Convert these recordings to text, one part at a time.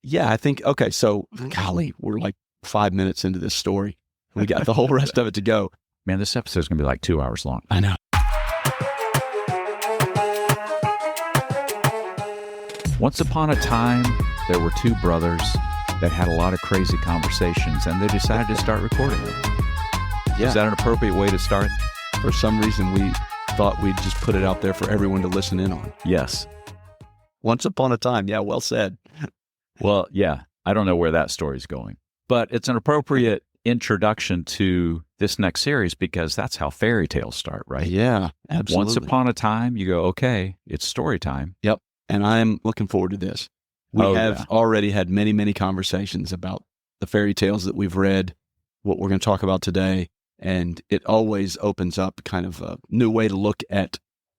Yeah, I think, okay, so golly, we're like 5 minutes into this story. We got the whole rest of it to go. Man, this episode's going to be like 2 hours long. I know. Once upon a time, there were two brothers that had a lot of crazy conversations, and they decided to start recording them. Yeah. Is that an appropriate way to start? For some reason, we thought we'd just put it out there for everyone to listen in on. Yes. Once upon a time. Yeah, well said. Well, yeah, I don't know where that story's going, but it's an appropriate introduction to this next series because that's how fairy tales start, right? Yeah, absolutely. Once upon a time, you go, okay, it's story time. Yep. And I'm looking forward to this. We have already had many, many conversations about the fairy tales that we've read, what we're going to talk about today, and it always opens up kind of a new way to look at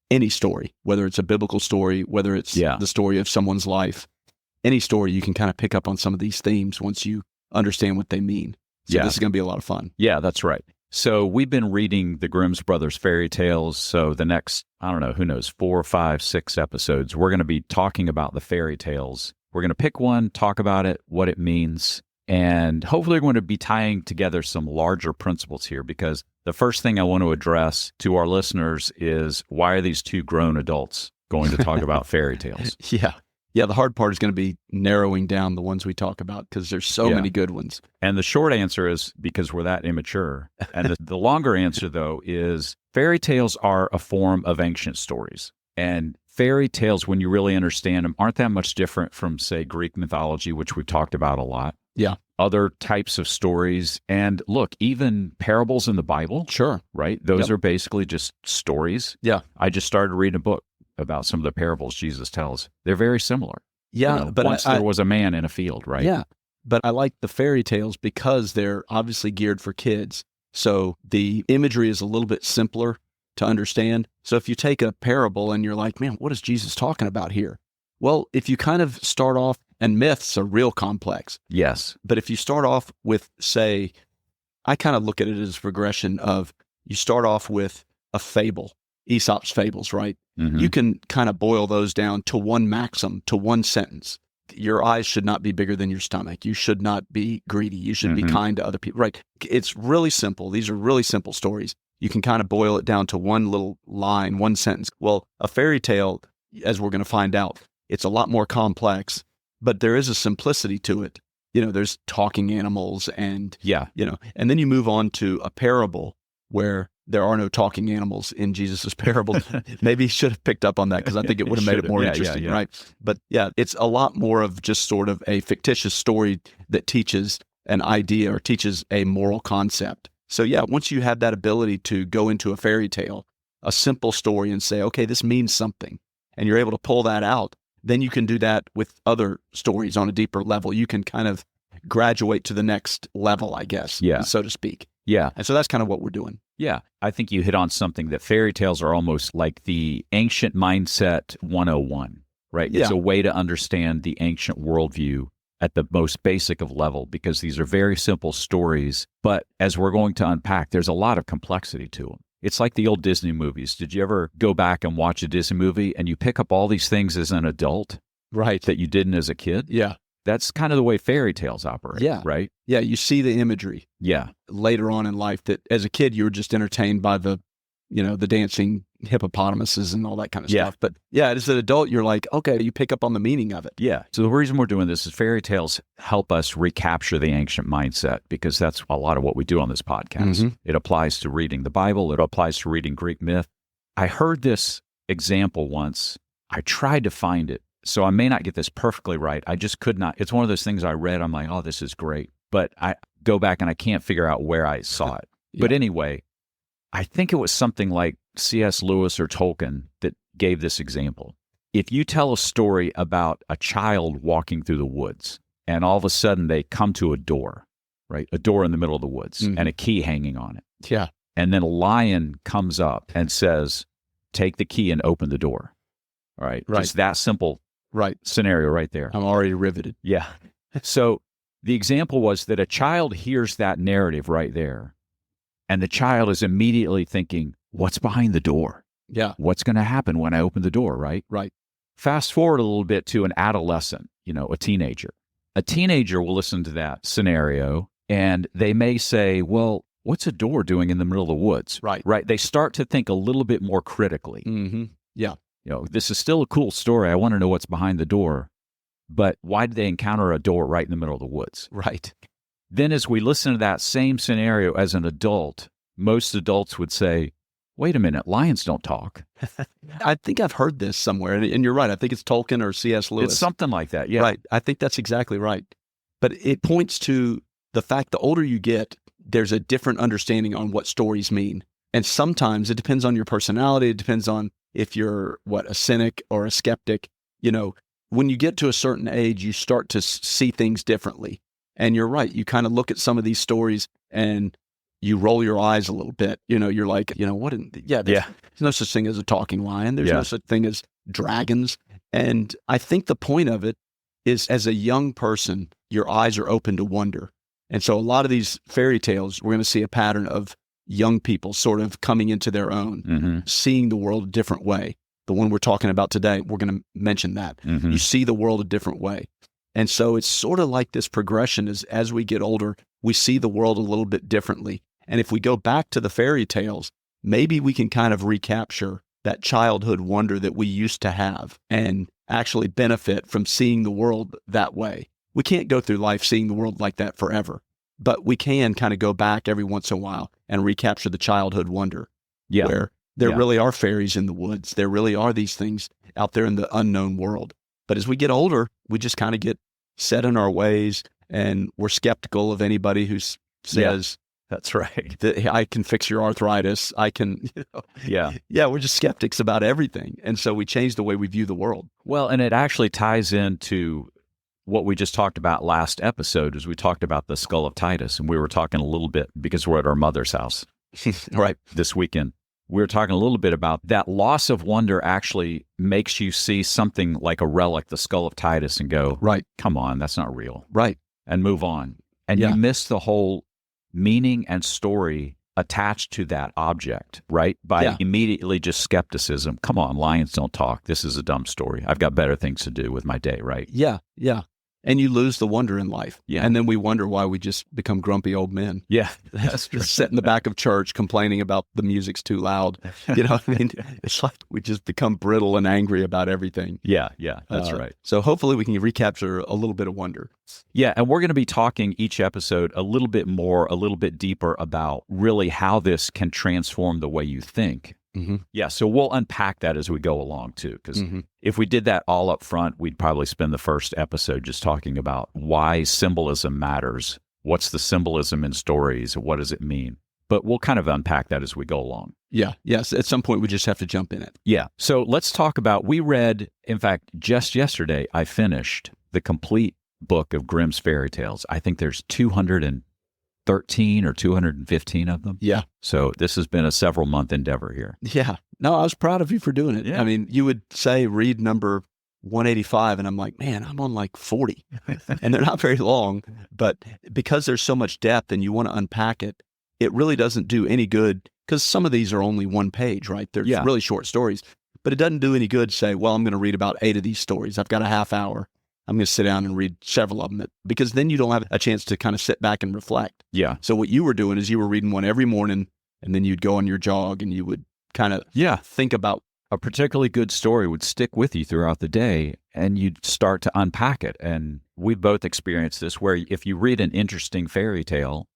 any story, whether it's a biblical story, whether it's the story of someone's life. Any story, you can kind of pick up on some of these themes once you understand what they mean. So this is going to be a lot of fun. Yeah, that's right. So we've been reading the Grimm's Brothers fairy tales. So the next, I don't know, who knows, 4, 5, 6 episodes, we're going to be talking about the fairy tales. We're going to pick one, talk about it, what it means, and hopefully we're going to be tying together some larger principles here because the first thing I want to address to our listeners is why are these two grown adults going to talk about fairy tales? Yeah, the hard part is going to be narrowing down the ones we talk about because there's so many good ones. And the short answer is because we're that immature. And the longer answer, though, is fairy tales are a form of ancient stories. And fairy tales, when you really understand them, aren't that much different from, say, Greek mythology, which we've talked about a lot. Yeah. Other types of stories. And look, even parables in the Bible. Sure. Right? Those are basically just stories. Yeah. I just started reading a book about some of the parables Jesus tells. They're very similar. Yeah, but once there was a man in a field, right? Yeah, but I like the fairy tales because they're obviously geared for kids. So the imagery is a little bit simpler to understand. So if you take a parable and you're like, man, what is Jesus talking about here? Well, if you kind of start off, and myths are real complex. Yes. But if you start off with, say, I kind of look at it as progression of, you start off with a fable, Aesop's fables, right? Mm-hmm. You can kind of boil those down to one maxim, to one sentence. Your eyes should not be bigger than your stomach. You should not be greedy. You should be kind to other people, right? It's really simple. These are really simple stories. You can kind of boil it down to one little line, one sentence. Well, a fairy tale, as we're going to find out, it's a lot more complex, but there is a simplicity to it. There's talking animals and, and then you move on to a parable where there are no talking animals in Jesus's parable. Maybe he should have picked up on that because I think it would have made it more interesting, right? But it's a lot more of just sort of a fictitious story that teaches an idea or teaches a moral concept. So once you have that ability to go into a fairy tale, a simple story and say, okay, this means something, and you're able to pull that out, then you can do that with other stories on a deeper level. You can kind of graduate to the next level, I guess, so to speak. Yeah. And so that's kind of what we're doing. Yeah. I think you hit on something that fairy tales are almost like the ancient mindset 101, right? It's a way to understand the ancient worldview at the most basic of level because these are very simple stories. But as we're going to unpack, there's a lot of complexity to them. It's like the old Disney movies. Did you ever go back and watch a Disney movie and you pick up all these things as an adult that you didn't as a kid? Yeah. That's kind of the way fairy tales operate, right? Yeah, you see the imagery. Yeah. Later on in life that as a kid you were just entertained by the dancing hippopotamuses and all that kind of stuff. But as an adult you're like, okay, you pick up on the meaning of it. Yeah. So the reason we're doing this is fairy tales help us recapture the ancient mindset because that's a lot of what we do on this podcast. Mm-hmm. It applies to reading the Bible. It applies to reading Greek myth. I heard this example once. I tried to find it. So I may not get this perfectly right. I just could not. It's one of those things I read. I'm like, oh, this is great. But I go back and I can't figure out where I saw it. But anyway, I think it was something like C.S. Lewis or Tolkien that gave this example. If you tell a story about a child walking through the woods and all of a sudden they come to a door, right? A door in the middle of the woods and a key hanging on it. Yeah. And then a lion comes up and says, take the key and open the door. All right. Just that simple. Scenario right there. I'm already riveted. Yeah. So the example was that a child hears that narrative right there, and the child is immediately thinking, what's behind the door? Yeah. What's going to happen when I open the door, right? Right. Fast forward a little bit to an adolescent, a teenager. a teenager will listen to that scenario and they may say, well, what's a door doing in the middle of the woods? Right. Right. They start to think a little bit more critically. Yeah. This is still a cool story. I want to know what's behind the door. But why did they encounter a door right in the middle of the woods? Right. Then as we listen to that same scenario as an adult, most adults would say, wait a minute, lions don't talk. I think I've heard this somewhere, and you're right. I think it's Tolkien or C.S. Lewis. It's something like that, yeah. Right. I think that's exactly right. But it points to the fact the older you get, there's a different understanding on what stories mean. And sometimes it depends on your personality. It depends on if you're, a cynic or a skeptic. When you get to a certain age, you start to see things differently. And you're right. You kind of look at some of these stories and you roll your eyes a little bit. You're like, there's no such thing as a talking lion. There's no such thing as dragons. And I think the point of it is, as a young person, your eyes are open to wonder. And so a lot of these fairy tales, we're going to see a pattern of young people sort of coming into their own, seeing the world a different way. The one we're talking about today, we're going to mention that. You see the world a different way. And so it's sort of like this progression as we get older, we see the world a little bit differently. And if we go back to the fairy tales, maybe we can kind of recapture that childhood wonder that we used to have and actually benefit from seeing the world that way. We can't go through life seeing the world like that forever, but we can kind of go back every once in a while and recapture the childhood wonder where there really are fairies in the woods. There really are these things out there in the unknown world. But as we get older, we just kind of get set in our ways, and we're skeptical of anybody who says, that's right, that I can fix your arthritis. I can, we're just skeptics about everything. And so we change the way we view the world. Well, and it actually ties into what we just talked about last episode, is we talked about the skull of Titus, and we were talking a little bit because we're at our mother's house right this weekend. We were talking a little bit about that loss of wonder actually makes you see something like a relic, the skull of Titus, and go, right, come on, that's not real. Right. And move on. And you miss the whole meaning and story attached to that object, right? By immediately just skepticism. Come on, lions don't talk. This is a dumb story. I've got better things to do with my day, right? Yeah. And you lose the wonder in life. Yeah. And then we wonder why we just become grumpy old men. Yeah, that's true. Sit in the back of church complaining about the music's too loud. It's like we just become brittle and angry about everything. Yeah, that's right. So hopefully we can recapture a little bit of wonder. Yeah, and we're going to be talking each episode a little bit more, a little bit deeper about really how this can transform the way you think. Yeah, so we'll unpack that as we go along, too, because if we did that all up front, we'd probably spend the first episode just talking about why symbolism matters. What's the symbolism in stories? What does it mean? But we'll kind of unpack that as we go along. Yeah, yes. At some point, we just have to jump in it. Yeah. So let's talk about, we read, in fact, just yesterday, I finished the complete book of Grimm's fairy tales. I think there's 213 or 215 of them. Yeah. So this has been a several-month endeavor here. Yeah. No, I was proud of you for doing it. Yeah. I mean, you would say read number 185, and I'm like, man, I'm on like 40. And they're not very long, but because there's so much depth and you want to unpack it, it really doesn't do any good, because some of these are only one page, right? They're really short stories. But it doesn't do any good to say, well, I'm going to read about 8 of these stories. I've got a half hour. I'm going to sit down and read several of them, because then you don't have a chance to kind of sit back and reflect. Yeah. So what you were doing is you were reading one every morning, and then you'd go on your jog and you would kind of think about. A particularly good story would stick with you throughout the day, and you'd start to unpack it. And we both experienced this, where if you read an interesting fairy tale,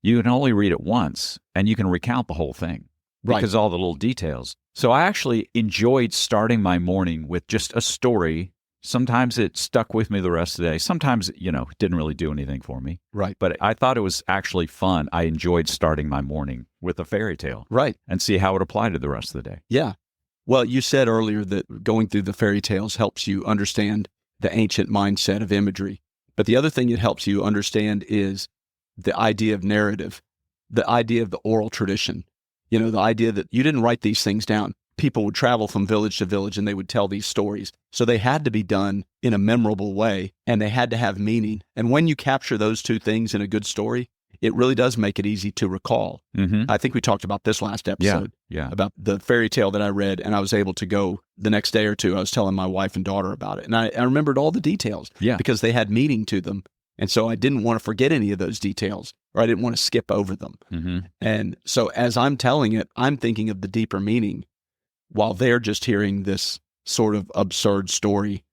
you can only read it once, and you can recount the whole thing because all the little details. So I actually enjoyed starting my morning with just a story. Sometimes it stuck with me the rest of the day. Sometimes, it didn't really do anything for me. Right. But I thought it was actually fun. I enjoyed starting my morning with a fairy tale. Right. And see how it applied to the rest of the day. Yeah. Well, you said earlier that going through the fairy tales helps you understand the ancient mindset of imagery. But the other thing it helps you understand is the idea of narrative, the idea of the oral tradition. The idea that you didn't write these things down. People would travel from village to village and they would tell these stories. So they had to be done in a memorable way, and they had to have meaning. And when you capture those two things in a good story, it really does make it easy to recall. I think we talked about this last episode about the fairy tale that I read, and I was able to go the next day or two. I was telling my wife and daughter about it, and I remembered all the details because they had meaning to them. And so I didn't want to forget any of those details, or I didn't want to skip over them. And so as I'm telling it, I'm thinking of the deeper meaning while they're just hearing this sort of absurd story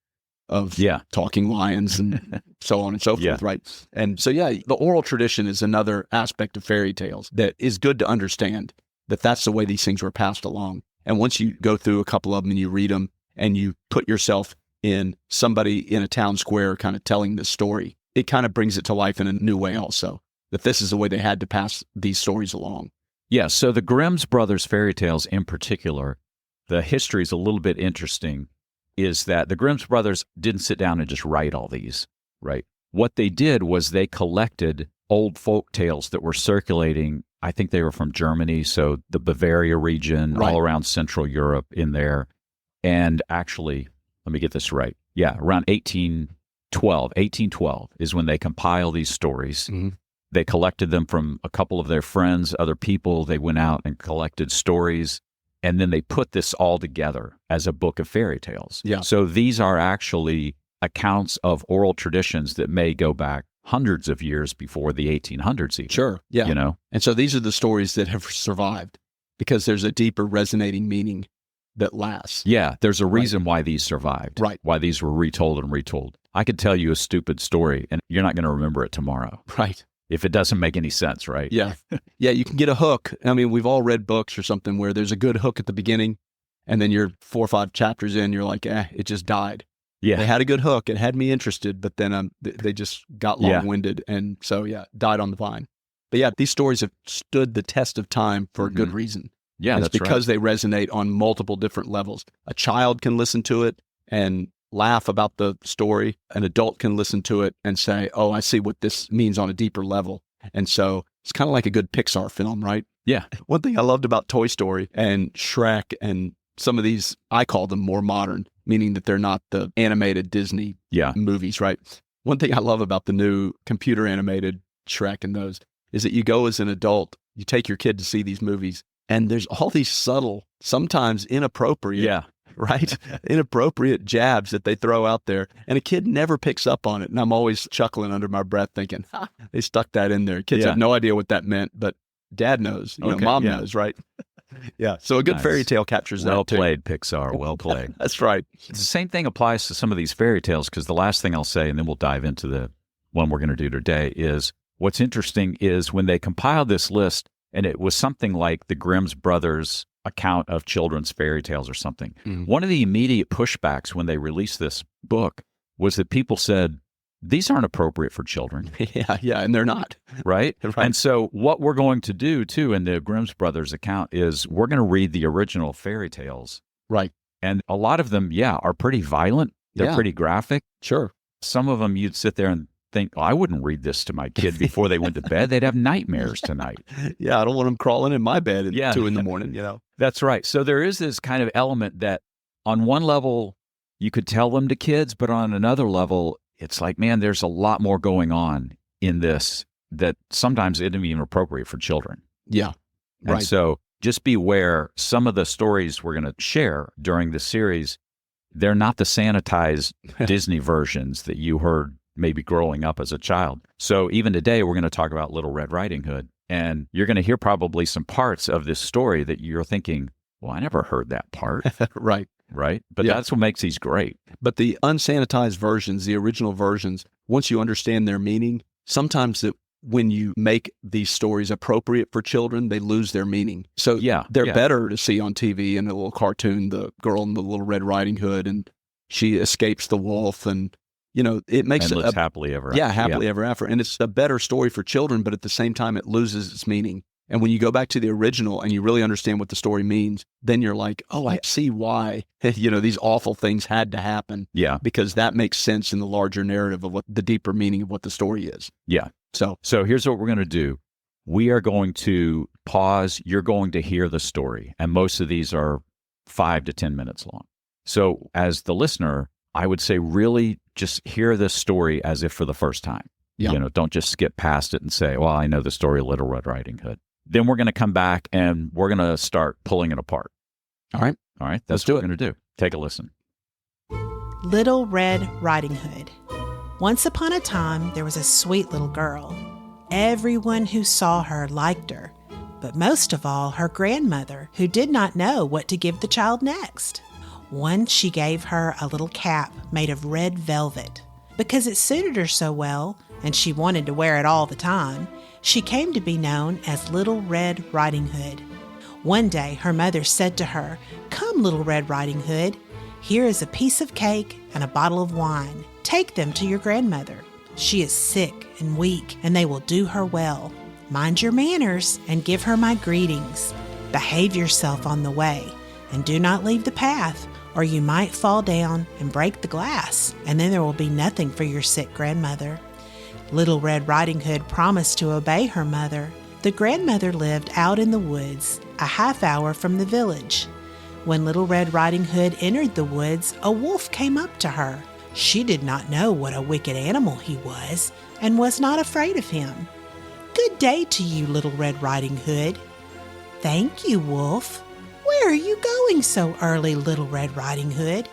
of talking lions and so on and so forth, right? And so, the oral tradition is another aspect of fairy tales that is good to understand, that that's the way these things were passed along. And once you go through a couple of them and you read them and you put yourself in somebody in a town square kind of telling this story, it kind of brings it to life in a new way also, that this is the way they had to pass these stories along. Yeah, so the Grimm's Brothers fairy tales in particular, the history is a little bit interesting, is that the Grimm's Brothers didn't sit down and just write all these, right? What they did was they collected old folk tales that were circulating. I think they were from Germany, so the Bavaria region, all around Central Europe in there. And actually, let me get this right. Yeah, around 1812 is when they compile these stories. They collected them from a couple of their friends, other people. They went out and collected stories, and then they put this all together as a book of fairy tales. So these are actually accounts of oral traditions that may go back hundreds of years before the 1800s even. You know? And so these are the stories that have survived because there's a deeper resonating meaning that lasts. Yeah, there's a reason why these survived. Why these were retold and retold. I could tell you a stupid story, and you're not going to remember it tomorrow. If it doesn't make any sense, right? Yeah, you can get a hook. I mean, we've all read books or something where there's a good hook at the beginning, and then you're 4 or 5 chapters in, you're like, it just died. They had a good hook. It had me interested, but then they just got long-winded, and so, died on the vine. But these stories have stood the test of time for a good reason. That's because they resonate on multiple different levels. A child can listen to it and laugh about the story. An adult can listen to it and say, oh, I see what this means on a deeper level. And so it's kind of like a good Pixar film, right? One thing I loved about Toy Story and Shrek and some of these, I call them more modern, meaning that they're not the animated Disney movies, right? One thing I love about the new computer animated Shrek and those is that you go as an adult, you take your kid to see these movies, and there's all these subtle, sometimes inappropriate, inappropriate jabs that they throw out there. And a kid never picks up on it. And I'm always chuckling under my breath thinking, they stuck that in there. Kids have no idea what that meant, but dad knows, mom knows, right? So a good fairy tale captures that Well played, Pixar. Well played. That's right. The same thing applies to some of these fairy tales, because the last thing I'll say, and then we'll dive into the one we're going to do today, is what's interesting is when they compiled this list, and it was something like the Grimm's Brothers account of children's fairy tales or something. One of the immediate pushbacks when they released this book was that people said, these aren't appropriate for children. And they're not. Right? And so what we're going to do, too, in the Grimm's Brothers account is we're going to read the original fairy tales. And a lot of them, are pretty violent. They're pretty graphic. Some of them you'd sit there and think, I wouldn't read this to my kid before they went to bed. They'd have nightmares tonight. I don't want them crawling in my bed at 2 a.m, That's right. So there is this kind of element that on one level you could tell them to kids, but on another level, it's like, man, there's a lot more going on in this that sometimes isn't even appropriate for children. And so just beware, some of the stories we're going to share during the series, they're not the sanitized Disney versions that you heard maybe growing up as a child. So even today, we're going to talk about Little Red Riding Hood, and you're going to hear probably some parts of this story that you're thinking, well, I never heard that part. Right? But that's what makes these great. But the unsanitized versions, the original versions, once you understand their meaning, sometimes when you make these stories appropriate for children, they lose their meaning. So they're better to see on TV in a little cartoon, the girl in the Little Red Riding Hood, and she escapes the wolf, and it makes it lives happily ever after. Happily ever after. And it's a better story for children, but at the same time, it loses its meaning. And when you go back to the original and you really understand what the story means, then you're like, oh, I see why, these awful things had to happen. Because that makes sense in the larger narrative of what the deeper meaning of what the story is. So here's what we're going to do. We are going to pause. You're going to hear the story. And most of these are 5 to 10 minutes long. So as the listener, I would say really just hear this story as if for the first time. Yeah. Don't just skip past it and say, well, I know the story of Little Red Riding Hood. Then we're going to come back and we're going to start pulling it apart. All right. That's what we're going to do. Take a listen. Little Red Riding Hood. Once upon a time, there was a sweet little girl. Everyone who saw her liked her, but most of all, her grandmother, who did not know what to give the child next. Once she gave her a little cap made of red velvet. Because it suited her so well, and she wanted to wear it all the time, she came to be known as Little Red Riding Hood. One day, her mother said to her, "Come, Little Red Riding Hood. Here is a piece of cake and a bottle of wine. Take them to your grandmother. She is sick and weak, and they will do her well. Mind your manners and give her my greetings. Behave yourself on the way, and do not leave the path, or you might fall down and break the glass, and then there will be nothing for your sick grandmother." Little Red Riding Hood promised to obey her mother. The grandmother lived out in the woods, a half hour from the village. When Little Red Riding Hood entered the woods, a wolf came up to her. She did not know what a wicked animal he was, and was not afraid of him. "Good day to you, Little Red Riding Hood." "Thank you, Wolf. Where are you going so early, Little Red Riding Hood?"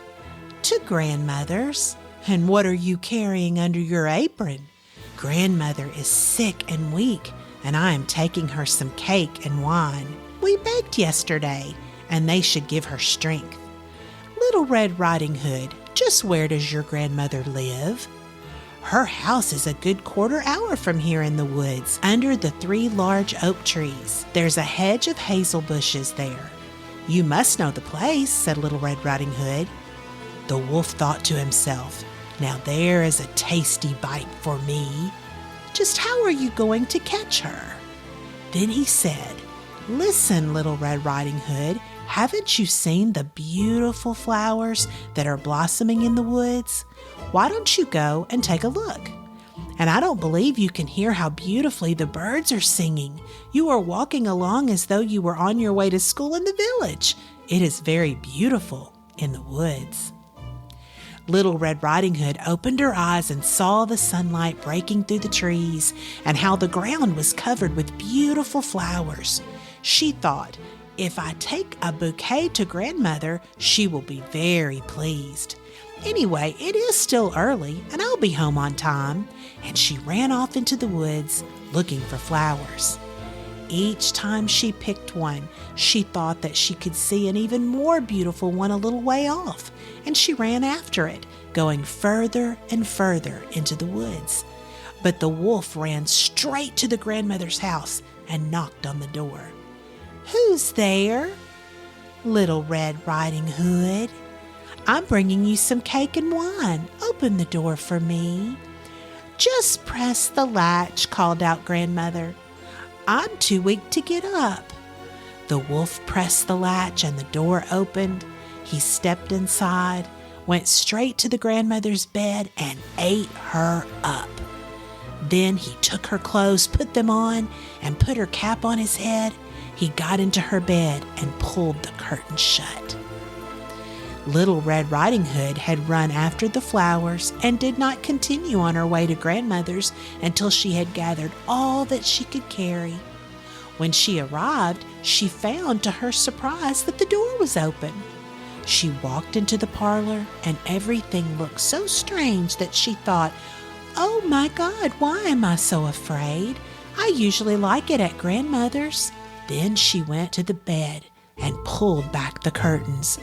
"To grandmother's." "And what are you carrying under your apron?" "Grandmother is sick and weak, and I am taking her some cake and wine. We baked yesterday, and they should give her strength." "Little Red Riding Hood, just where does your grandmother live?" "Her house is a good quarter hour from here in the woods, under the 3 large oak trees. There's a hedge of hazel bushes there." "You must know the place," said Little Red Riding Hood. The wolf thought to himself, "Now there is a tasty bite for me. Just how are you going to catch her?" Then he said, "Listen, Little Red Riding Hood, haven't you seen the beautiful flowers that are blossoming in the woods? Why don't you go and take a look? And I don't believe you can hear how beautifully the birds are singing. You are walking along as though you were on your way to school in the village. It is very beautiful in the woods." Little Red Riding Hood opened her eyes and saw the sunlight breaking through the trees and how the ground was covered with beautiful flowers. She thought, "If I take a bouquet to grandmother, she will be very pleased. Anyway, it is still early, and I'll be home on time." And she ran off into the woods looking for flowers. Each time she picked one, she thought that she could see an even more beautiful one a little way off, and she ran after it, going further and further into the woods. But the wolf ran straight to the grandmother's house and knocked on the door. "Who's there?" "Little Red Riding Hood." "I'm bringing you some cake and wine. Open the door for me." "Just press the latch," called out grandmother. "I'm too weak to get up." The wolf pressed the latch and the door opened. He stepped inside, went straight to the grandmother's bed, and ate her up. Then he took her clothes, put them on, and put her cap on his head. He got into her bed and pulled the curtain shut. Little Red Riding Hood had run after the flowers and did not continue on her way to grandmother's until she had gathered all that she could carry. When she arrived, she found to her surprise that the door was open. She walked into the parlor, and everything looked so strange that she thought, "Oh my God, why am I so afraid? I usually like it at grandmother's." Then she went to the bed and pulled back the curtains.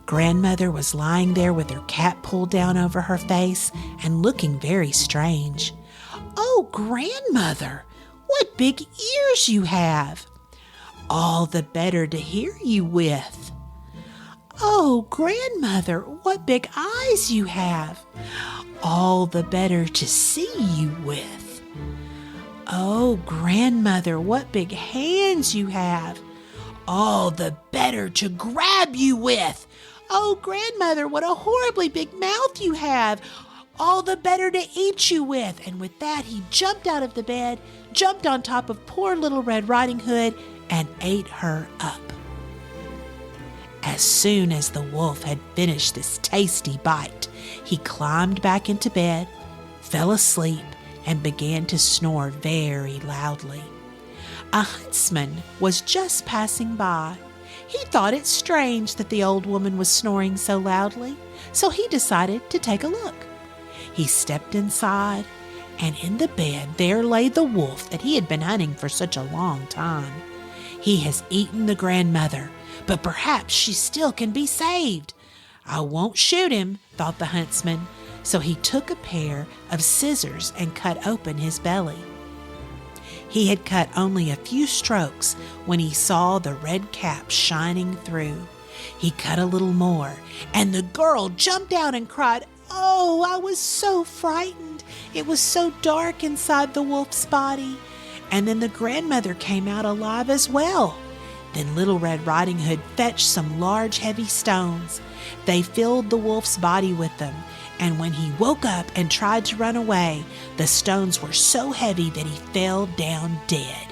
Grandmother was lying there with her cap pulled down over her face and looking very strange. "Oh, grandmother, what big ears you have!" "All the better to hear you with." "Oh, grandmother, what big eyes you have!" "All the better to see you with." "Oh, grandmother, what big hands you have!" "All the better to grab you with." "Oh, grandmother, what a horribly big mouth you have! All the better to eat you with." And with that, he jumped out of the bed, jumped on top of poor Little Red Riding Hood, and ate her up. As soon as the wolf had finished this tasty bite, he climbed back into bed, fell asleep, and began to snore very loudly. A huntsman was just passing by. He thought it strange that the old woman was snoring so loudly, so he decided to take a look. He stepped inside, and in the bed there lay the wolf that he had been hunting for such a long time. He has eaten the grandmother, but perhaps she still can be saved. I won't shoot him, thought the huntsman, so he took a pair of scissors and cut open his belly. He had cut only a few strokes when he saw the red cap shining through. He cut a little more, and the girl jumped out and cried, "Oh, I was so frightened. It was so dark inside the wolf's body." And then the grandmother came out alive as well. Then Little Red Riding Hood fetched some large heavy stones. They filled the wolf's body with them, and when he woke up and tried to run away, the stones were so heavy that he fell down dead.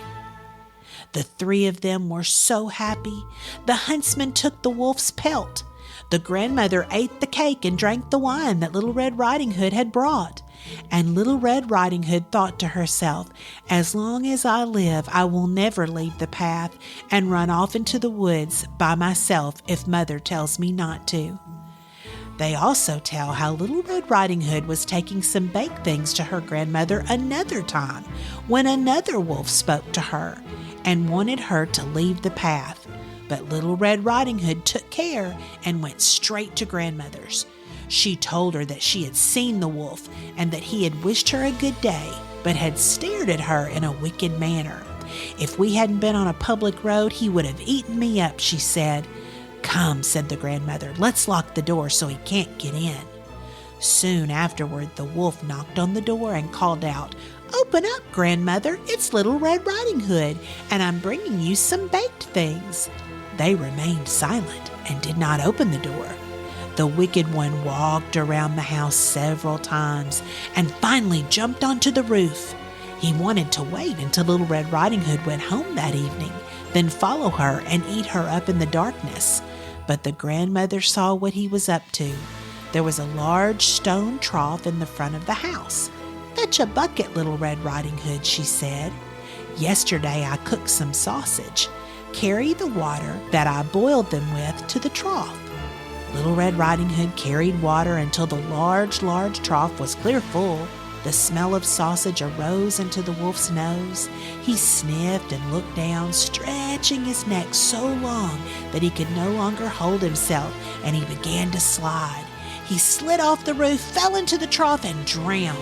The three of them were so happy. The huntsman took the wolf's pelt. The grandmother ate the cake and drank the wine that Little Red Riding Hood had brought. And Little Red Riding Hood thought to herself, "As long as I live, I will never leave the path and run off into the woods by myself if Mother tells me not to." They also tell how Little Red Riding Hood was taking some baked things to her grandmother another time when another wolf spoke to her and wanted her to leave the path. But Little Red Riding Hood took care and went straight to grandmother's. She told her that she had seen the wolf and that he had wished her a good day, but had stared at her in a wicked manner. "If we hadn't been on a public road, he would have eaten me up," she said. "Come," said the grandmother, "let's lock the door so he can't get in." Soon afterward, the wolf knocked on the door and called out, "Open up, grandmother, it's Little Red Riding Hood, and I'm bringing you some baked things." They remained silent and did not open the door. The wicked one walked around the house several times and finally jumped onto the roof. He wanted to wait until Little Red Riding Hood went home that evening, then follow her and eat her up in the darkness. But the grandmother saw what he was up to. There was a large stone trough in the front of the house. "Fetch a bucket, Little Red Riding Hood," she said. "Yesterday I cooked some sausage. Carry the water that I boiled them with to the trough." Little Red Riding Hood carried water until the large trough was clear full. The smell of sausage arose into the wolf's nose. He sniffed and looked down, stretching his neck so long that he could no longer hold himself, and he began to slide. He slid off the roof, fell into the trough, and drowned.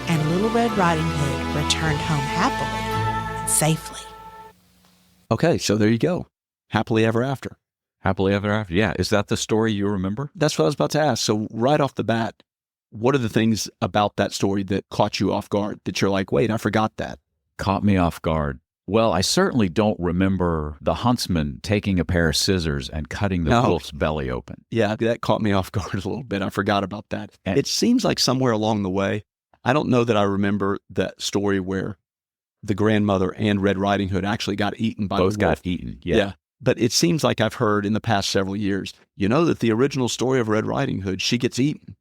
And Little Red Riding Hood returned home happily and safely. Okay, so there you go. Happily ever after. Happily ever after. Yeah. Is that the story you remember? That's what I was about to ask. So right off the bat, what are the things about that story that caught you off guard that you're like, wait, I forgot that? Caught me off guard. Well, I certainly don't remember the huntsman taking a pair of scissors and cutting the wolf's belly open. Yeah, that caught me off guard a little bit. I forgot about that. And it seems like somewhere along the way, I don't know that I remember that story where the grandmother and Red Riding Hood actually got eaten by the wolf. Both got eaten, yeah. But it seems like I've heard in the past several years, that the original story of Red Riding Hood, she gets eaten.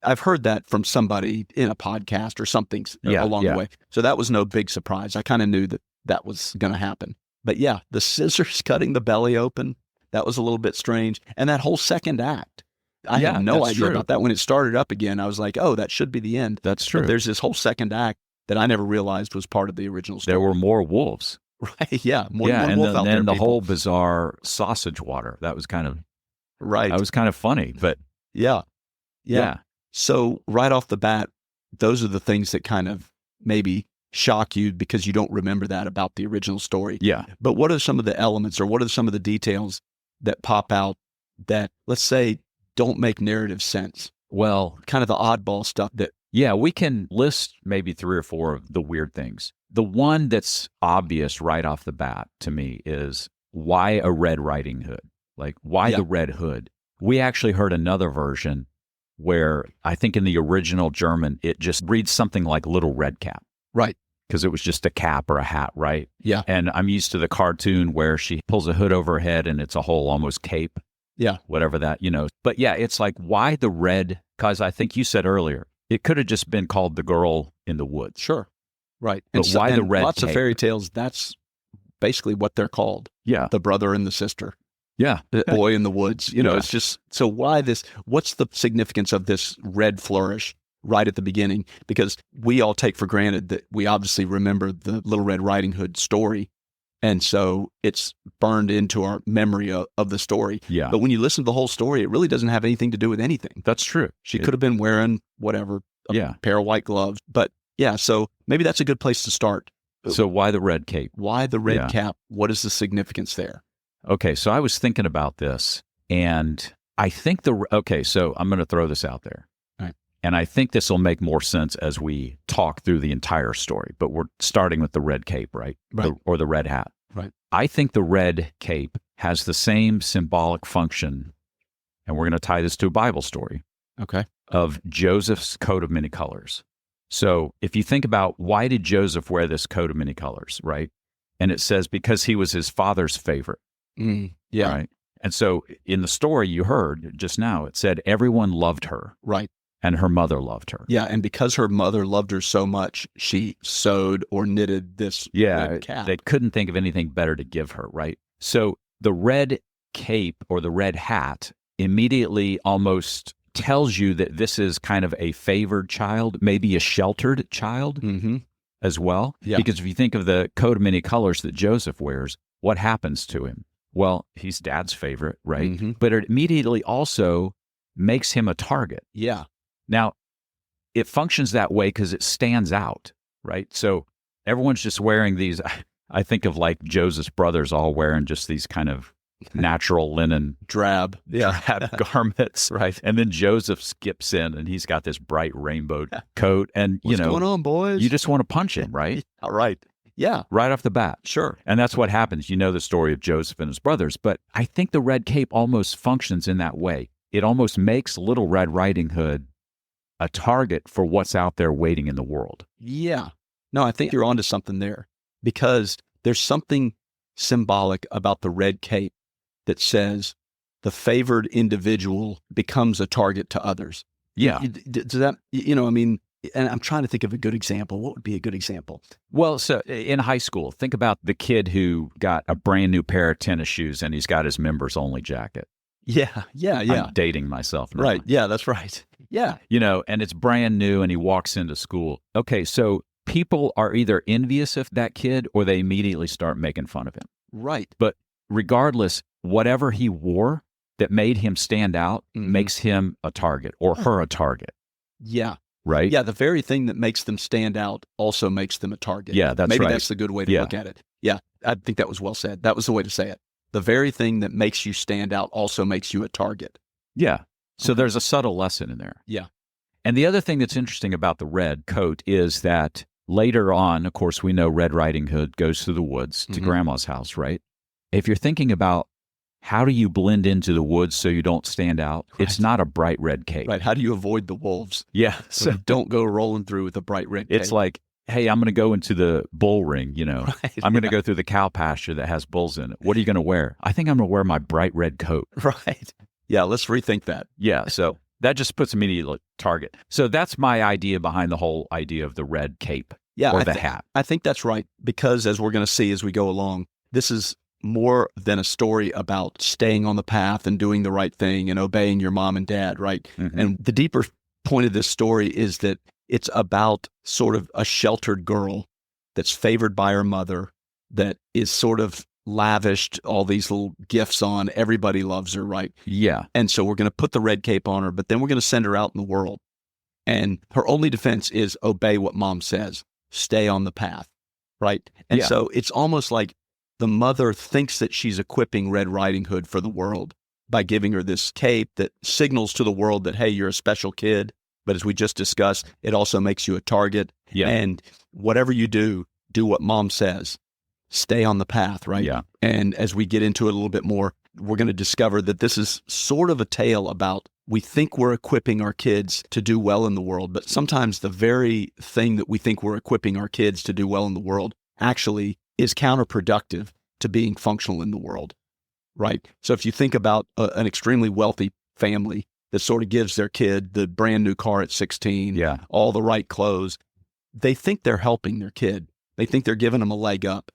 I've heard that from somebody in a podcast or something along the way. So that was no big surprise. I kind of knew that was going to happen. But yeah, the scissors cutting the belly open, that was a little bit strange. And that whole second act, I had no idea about that. When it started up again, I was like, oh, that should be the end. That's true. But there's this whole second act that I never realized was part of the original story. There were more wolves. Right, yeah. More wolf out there. And the whole bizarre sausage water. That was kind of right. That was kind of funny, but yeah. So right off the bat, those are the things that kind of maybe shock you because you don't remember that about the original story. Yeah. But what are some of the elements or what are some of the details that pop out that, let's say, don't make narrative sense? Well, kind of the oddball stuff that... Yeah, we can list maybe 3 or 4 of the weird things. The one that's obvious right off the bat to me is why a Red Riding Hood? Like, why the red hood? We actually heard another version where I think in the original German, it just reads something like Little Red Cap. Right. Because it was just a cap or a hat, right? Yeah. And I'm used to the cartoon where she pulls a hood over her head and it's a whole almost cape. Yeah. Whatever that, But yeah, it's like, why the red? Because I think you said earlier, it could have just been called the girl in the woods. Sure. Right. But why the red lots cape? of fairy tales, that's basically what they're called. Yeah. The brother and the sister. Yeah. The boy in the woods. You know, Yeah. it's just, so why this, what's the significance of this red flourish right at the beginning? Because we all take for granted that we obviously remember the Little Red Riding Hood story. And so it's burned into our memory of the story. Yeah. But when you listen to the whole story, it really doesn't have anything to do with anything. That's true. She could have been wearing whatever, a pair of white gloves. But yeah, so maybe that's a good place to start. So why the red cape? Why the red cap? What is the significance there? Okay, so I was thinking about this, and I think so I'm going to throw this out there. Right. And I think this will make more sense as we talk through the entire story, but we're starting with the red cape, right? Right. Or the red hat. Right. I think the red cape has the same symbolic function, and we're going to tie this to a Bible story, Okay. of Joseph's coat of many colors. So if you think about why did Joseph wear this coat of many colors, right? And it says because he was his father's favorite. Yeah. Right. And so in the story you heard just now, it said everyone loved her. Right. And her mother loved her. Yeah. And because her mother loved her so much, she sewed or knitted this red cap. They couldn't think of anything better to give her, right? So the red cape or the red hat immediately almost tells you that this is kind of a favored child, maybe a sheltered child as well. Yeah. Because if you think of the coat of many colors that Joseph wears, what happens to him? Well, he's dad's favorite, right? But it immediately also makes him a target. Yeah. Now, it functions that way because it stands out, right? So everyone's just wearing these, I think of like Joseph's brothers all wearing just these kind of natural linen drab garments, right? And then Joseph skips in and he's got this bright rainbow coat. And, What's going on, boys? You just want to punch him, right? All right. Yeah. Right off the bat. Sure. And that's what happens. You know the story of Joseph and his brothers, but I think the red cape almost functions in that way. It almost makes Little Red Riding Hood a target for what's out there waiting in the world. Yeah. No, I think you're onto something there because there's something symbolic about the red cape that says the favored individual becomes a target to others. Yeah. Does that, I mean, and I'm trying to think of a good example. What would be a good example? Well, so in high school, think about the kid who got a brand new pair of tennis shoes and he's got his members only jacket. Yeah. I'm dating myself now. Right. Yeah, that's right. Yeah. And it's brand new and he walks into school. Okay, so people are either envious of that kid or they immediately start making fun of him. Right. But regardless, whatever he wore that made him stand out makes him a target or her a target. Yeah. Right? Yeah, the very thing that makes them stand out also makes them a target. Yeah, that's Maybe right. that's the good way to look at it. Yeah, I think that was well said. That was the way to say it. The very thing that makes you stand out also makes you a target. Yeah. So there's a subtle lesson in there. Yeah. And the other thing that's interesting about the red coat is that later on, of course, we know Red Riding Hood goes through the woods to Grandma's house, right? If you're thinking about how do you blend into the woods so you don't stand out, it's not a bright red cape. Right. How do you avoid the wolves? Yeah. So don't go rolling through with a bright red cape. It's like, hey, I'm going to go into the bull ring, Right, I'm going to go through the cow pasture that has bulls in it. What are you going to wear? I think I'm going to wear my bright red coat. Right. Yeah, let's rethink that. Yeah, so that just puts immediate target. So that's my idea behind the whole idea of the red cape or the hat. I think that's right because as we're going to see as we go along, this is more than a story about staying on the path and doing the right thing and obeying your mom and dad, right? And the deeper point of this story is that it's about sort of a sheltered girl that's favored by her mother, that is sort of lavished all these little gifts on. Everybody loves her, right? Yeah. And so we're going to put the red cape on her, but then we're going to send her out in the world. And her only defense is obey what mom says, stay on the path, right? And so it's almost like the mother thinks that she's equipping Red Riding Hood for the world by giving her this cape that signals to the world that, hey, you're a special kid. But as we just discussed, it also makes you a target. Yeah. And whatever you do what mom says. Stay on the path, right? Yeah. And as we get into it a little bit more, we're going to discover that this is sort of a tale about we think we're equipping our kids to do well in the world, but sometimes the very thing that we think we're equipping our kids to do well in the world actually is counterproductive to being functional in the world, right? So if you think about an extremely wealthy family that sort of gives their kid the brand new car at 16, all the right clothes, they think they're helping their kid. They think they're giving them a leg up.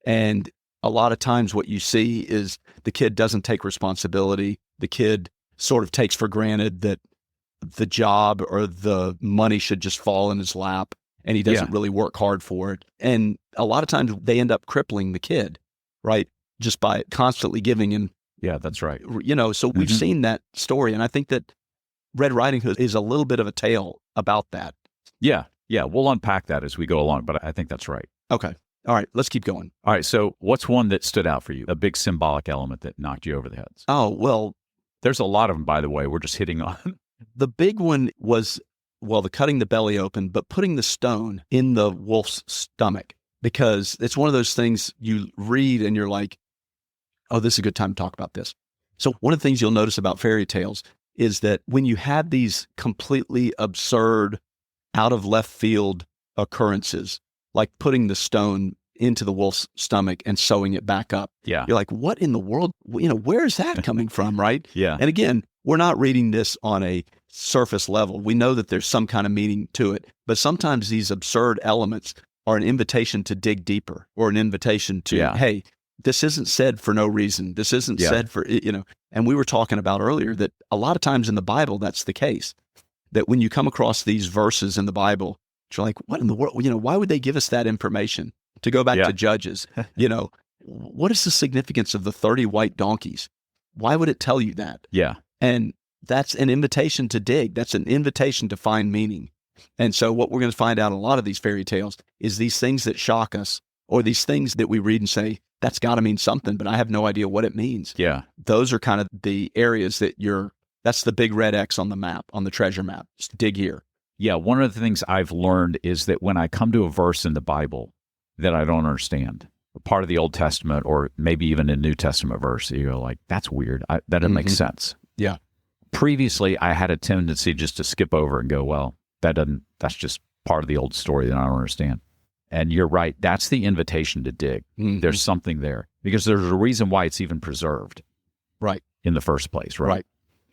And a lot of times what you see is the kid doesn't take responsibility. The kid sort of takes for granted that the job or the money should just fall in his lap, and he doesn't really work hard for it. And a lot of times they end up crippling the kid, right? Just by constantly giving him. Yeah, that's right. So we've seen that story. And I think that Red Riding Hood is a little bit of a tale about that. Yeah. We'll unpack that as we go along, but I think that's right. Okay. All right. Let's keep going. All right. So what's one that stood out for you? A big symbolic element that knocked you over the heads? Oh, well. There's a lot of them, by the way. We're just hitting on. The big one was, the cutting the belly open, but putting the stone in the wolf's stomach, because it's one of those things you read and you're like, oh, this is a good time to talk about this. So one of the things you'll notice about fairy tales is that when you have these completely absurd, out of left field occurrences, like putting the stone into the wolf's stomach and sewing it back up. Yeah. You're like, what in the world? Where is that coming from, right? Yeah. And again, we're not reading this on a surface level. We know that there's some kind of meaning to it, but sometimes these absurd elements are an invitation to dig deeper, or an invitation to, hey, this isn't said for no reason. This isn't said for, and we were talking about earlier that a lot of times in the Bible, that's the case, that when you come across these verses in the Bible, you're like, what in the world? Why would they give us that information? To go back to Judges, what is the significance of the 30 white donkeys? Why would it tell you that? Yeah. And that's an invitation to dig. That's an invitation to find meaning. And so what we're going to find out in a lot of these fairy tales is these things that shock us, or these things that we read and say, that's got to mean something, but I have no idea what it means. Yeah. Those are kind of the areas that that's the big red X on the map, on the treasure map. Just dig here. Yeah. One of the things I've learned is that when I come to a verse in the Bible that I don't understand, part of the Old Testament, or maybe even a New Testament verse, you go like, that's weird. That doesn't make sense. Yeah. Previously, I had a tendency just to skip over and go, well, that's just part of the old story that I don't understand. And you're right. That's the invitation to dig. There's something there, because there's a reason why it's even preserved. Right. In the first place. Right.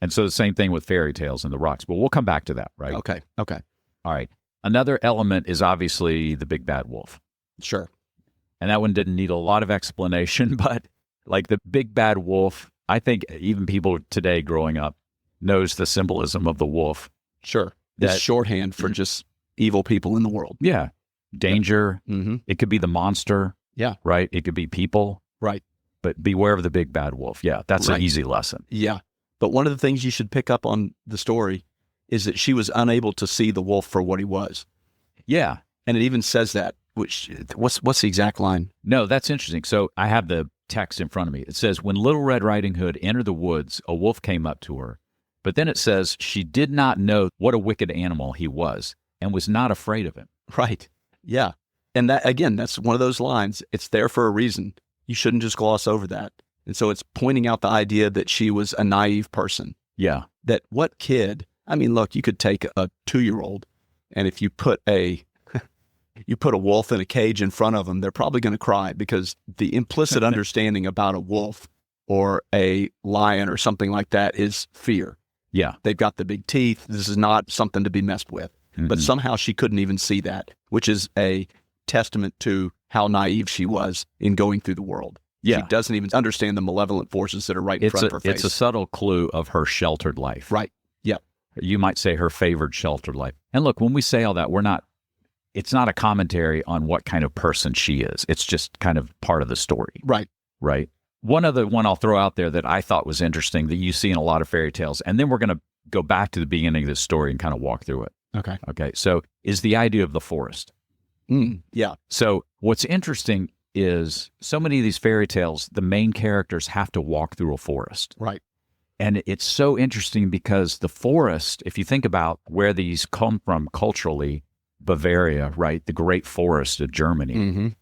And so the same thing with fairy tales and the rocks, but we'll come back to that. Right. Okay. All right. Another element is obviously the big bad wolf. Sure. And that one didn't need a lot of explanation, but like the big bad wolf, I think even people today growing up knows the symbolism of the wolf. Sure. That's shorthand for just evil people in the world. Yeah. Danger. It could be the monster. Yeah. Right. It could be people. Right. But beware of the big bad wolf. Yeah. That's an easy lesson. Yeah. But one of the things you should pick up on the story is that she was unable to see the wolf for what he was. Yeah. And it even says that. What's the exact line? No, that's interesting. So I have the text in front of me. It says, when Little Red Riding Hood entered the woods, a wolf came up to her. But then it says she did not know what a wicked animal he was and was not afraid of him. Right. Yeah. And that, again, that's one of those lines. It's there for a reason. You shouldn't just gloss over that. And so it's pointing out the idea that she was a naive person. Yeah. That what kid, look, you could take a 2-year-old, and if you put a wolf in a cage in front of them, they're probably going to cry, because the implicit understanding about a wolf or a lion or something like that is fear. Yeah. They've got the big teeth. This is not something to be messed with. But somehow she couldn't even see that, which is a testament to how naive she was in going through the world. Yeah. She doesn't even understand the malevolent forces that are right in front of her face. It's a subtle clue of her sheltered life. Right. Yeah. You might say her favored sheltered life. And look, when we say all that, it's not a commentary on what kind of person she is. It's just kind of part of the story. Right. Right. One other one I'll throw out there that I thought was interesting that you see in a lot of fairy tales, and then we're going to go back to the beginning of this story and kind of walk through it. Okay. So is the idea of the forest. Yeah. So what's interesting is so many of these fairy tales, the main characters have to walk through a forest. Right. And it's so interesting because the forest, if you think about where these come from culturally, Bavaria, right, the great forest of Germany,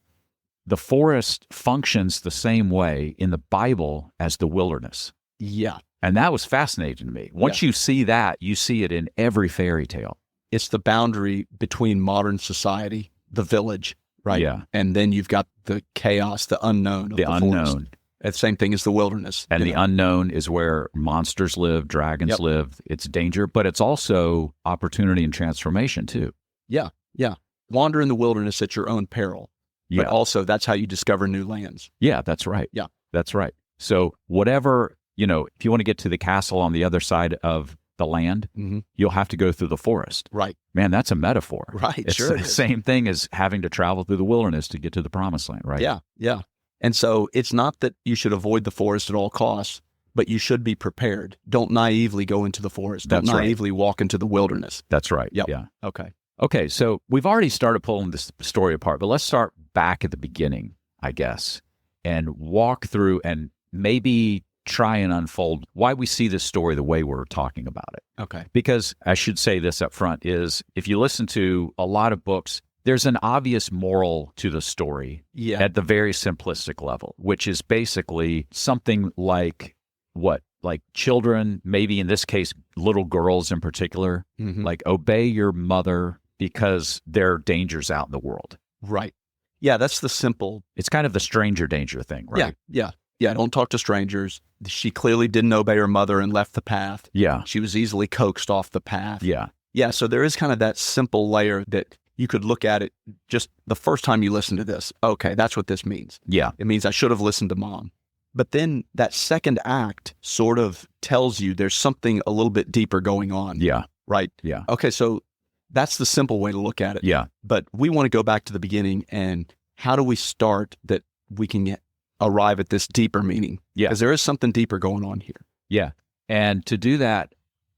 the forest functions the same way in the Bible as the wilderness. Yeah. And that was fascinating to me. Once you see that, you see it in every fairy tale. It's the boundary between modern society, the village, right? Yeah. And then you've got the chaos, the unknown of the unknown. Forest. It's the same thing as the wilderness. And the unknown is where monsters live, dragons live. It's danger, but it's also opportunity and transformation too. Yeah. Yeah. wander in the wilderness at your own peril. Yeah. But also that's how you discover new lands. Yeah, that's right. Yeah. That's right. So whatever, if you want to get to the castle on the other side of the land, you'll have to go through the forest. Right. Man, that's a metaphor. Right. It's Sure. the same thing as having to travel through the wilderness to get to the promised land, right? Yeah. Yeah. And so it's not that you should avoid the forest at all costs, but you should be prepared. Don't naively go into the forest. Don't naively walk into the wilderness. That's right. Yep. Yeah. Okay. Okay, so we've already started pulling this story apart, but let's start back at the beginning, I guess, and walk through and maybe try and unfold why we see this story the way we're talking about it. Okay. Because I should say this up front is if you listen to a lot of books, there's an obvious moral to the story at the very simplistic level, which is basically something like what? Like children, maybe in this case, little girls in particular, like obey your mother because there are dangers out in the world. Right. Yeah, that's the simple. It's kind of the stranger danger thing, right? Yeah. Don't talk to strangers. She clearly didn't obey her mother and left the path. Yeah. She was easily coaxed off the path. Yeah. Yeah, so there is kind of that simple layer that you could look at it just the first time you listen to this. Okay, that's what this means. Yeah. It means I should have listened to mom. But then that second act sort of tells you there's something a little bit deeper going on. Yeah. Right? Yeah. Okay, so that's the simple way to look at it. Yeah. But we want to go back to the beginning and how do we start that we can arrive at this deeper meaning? Yeah. Because there is something deeper going on here. Yeah. And to do that,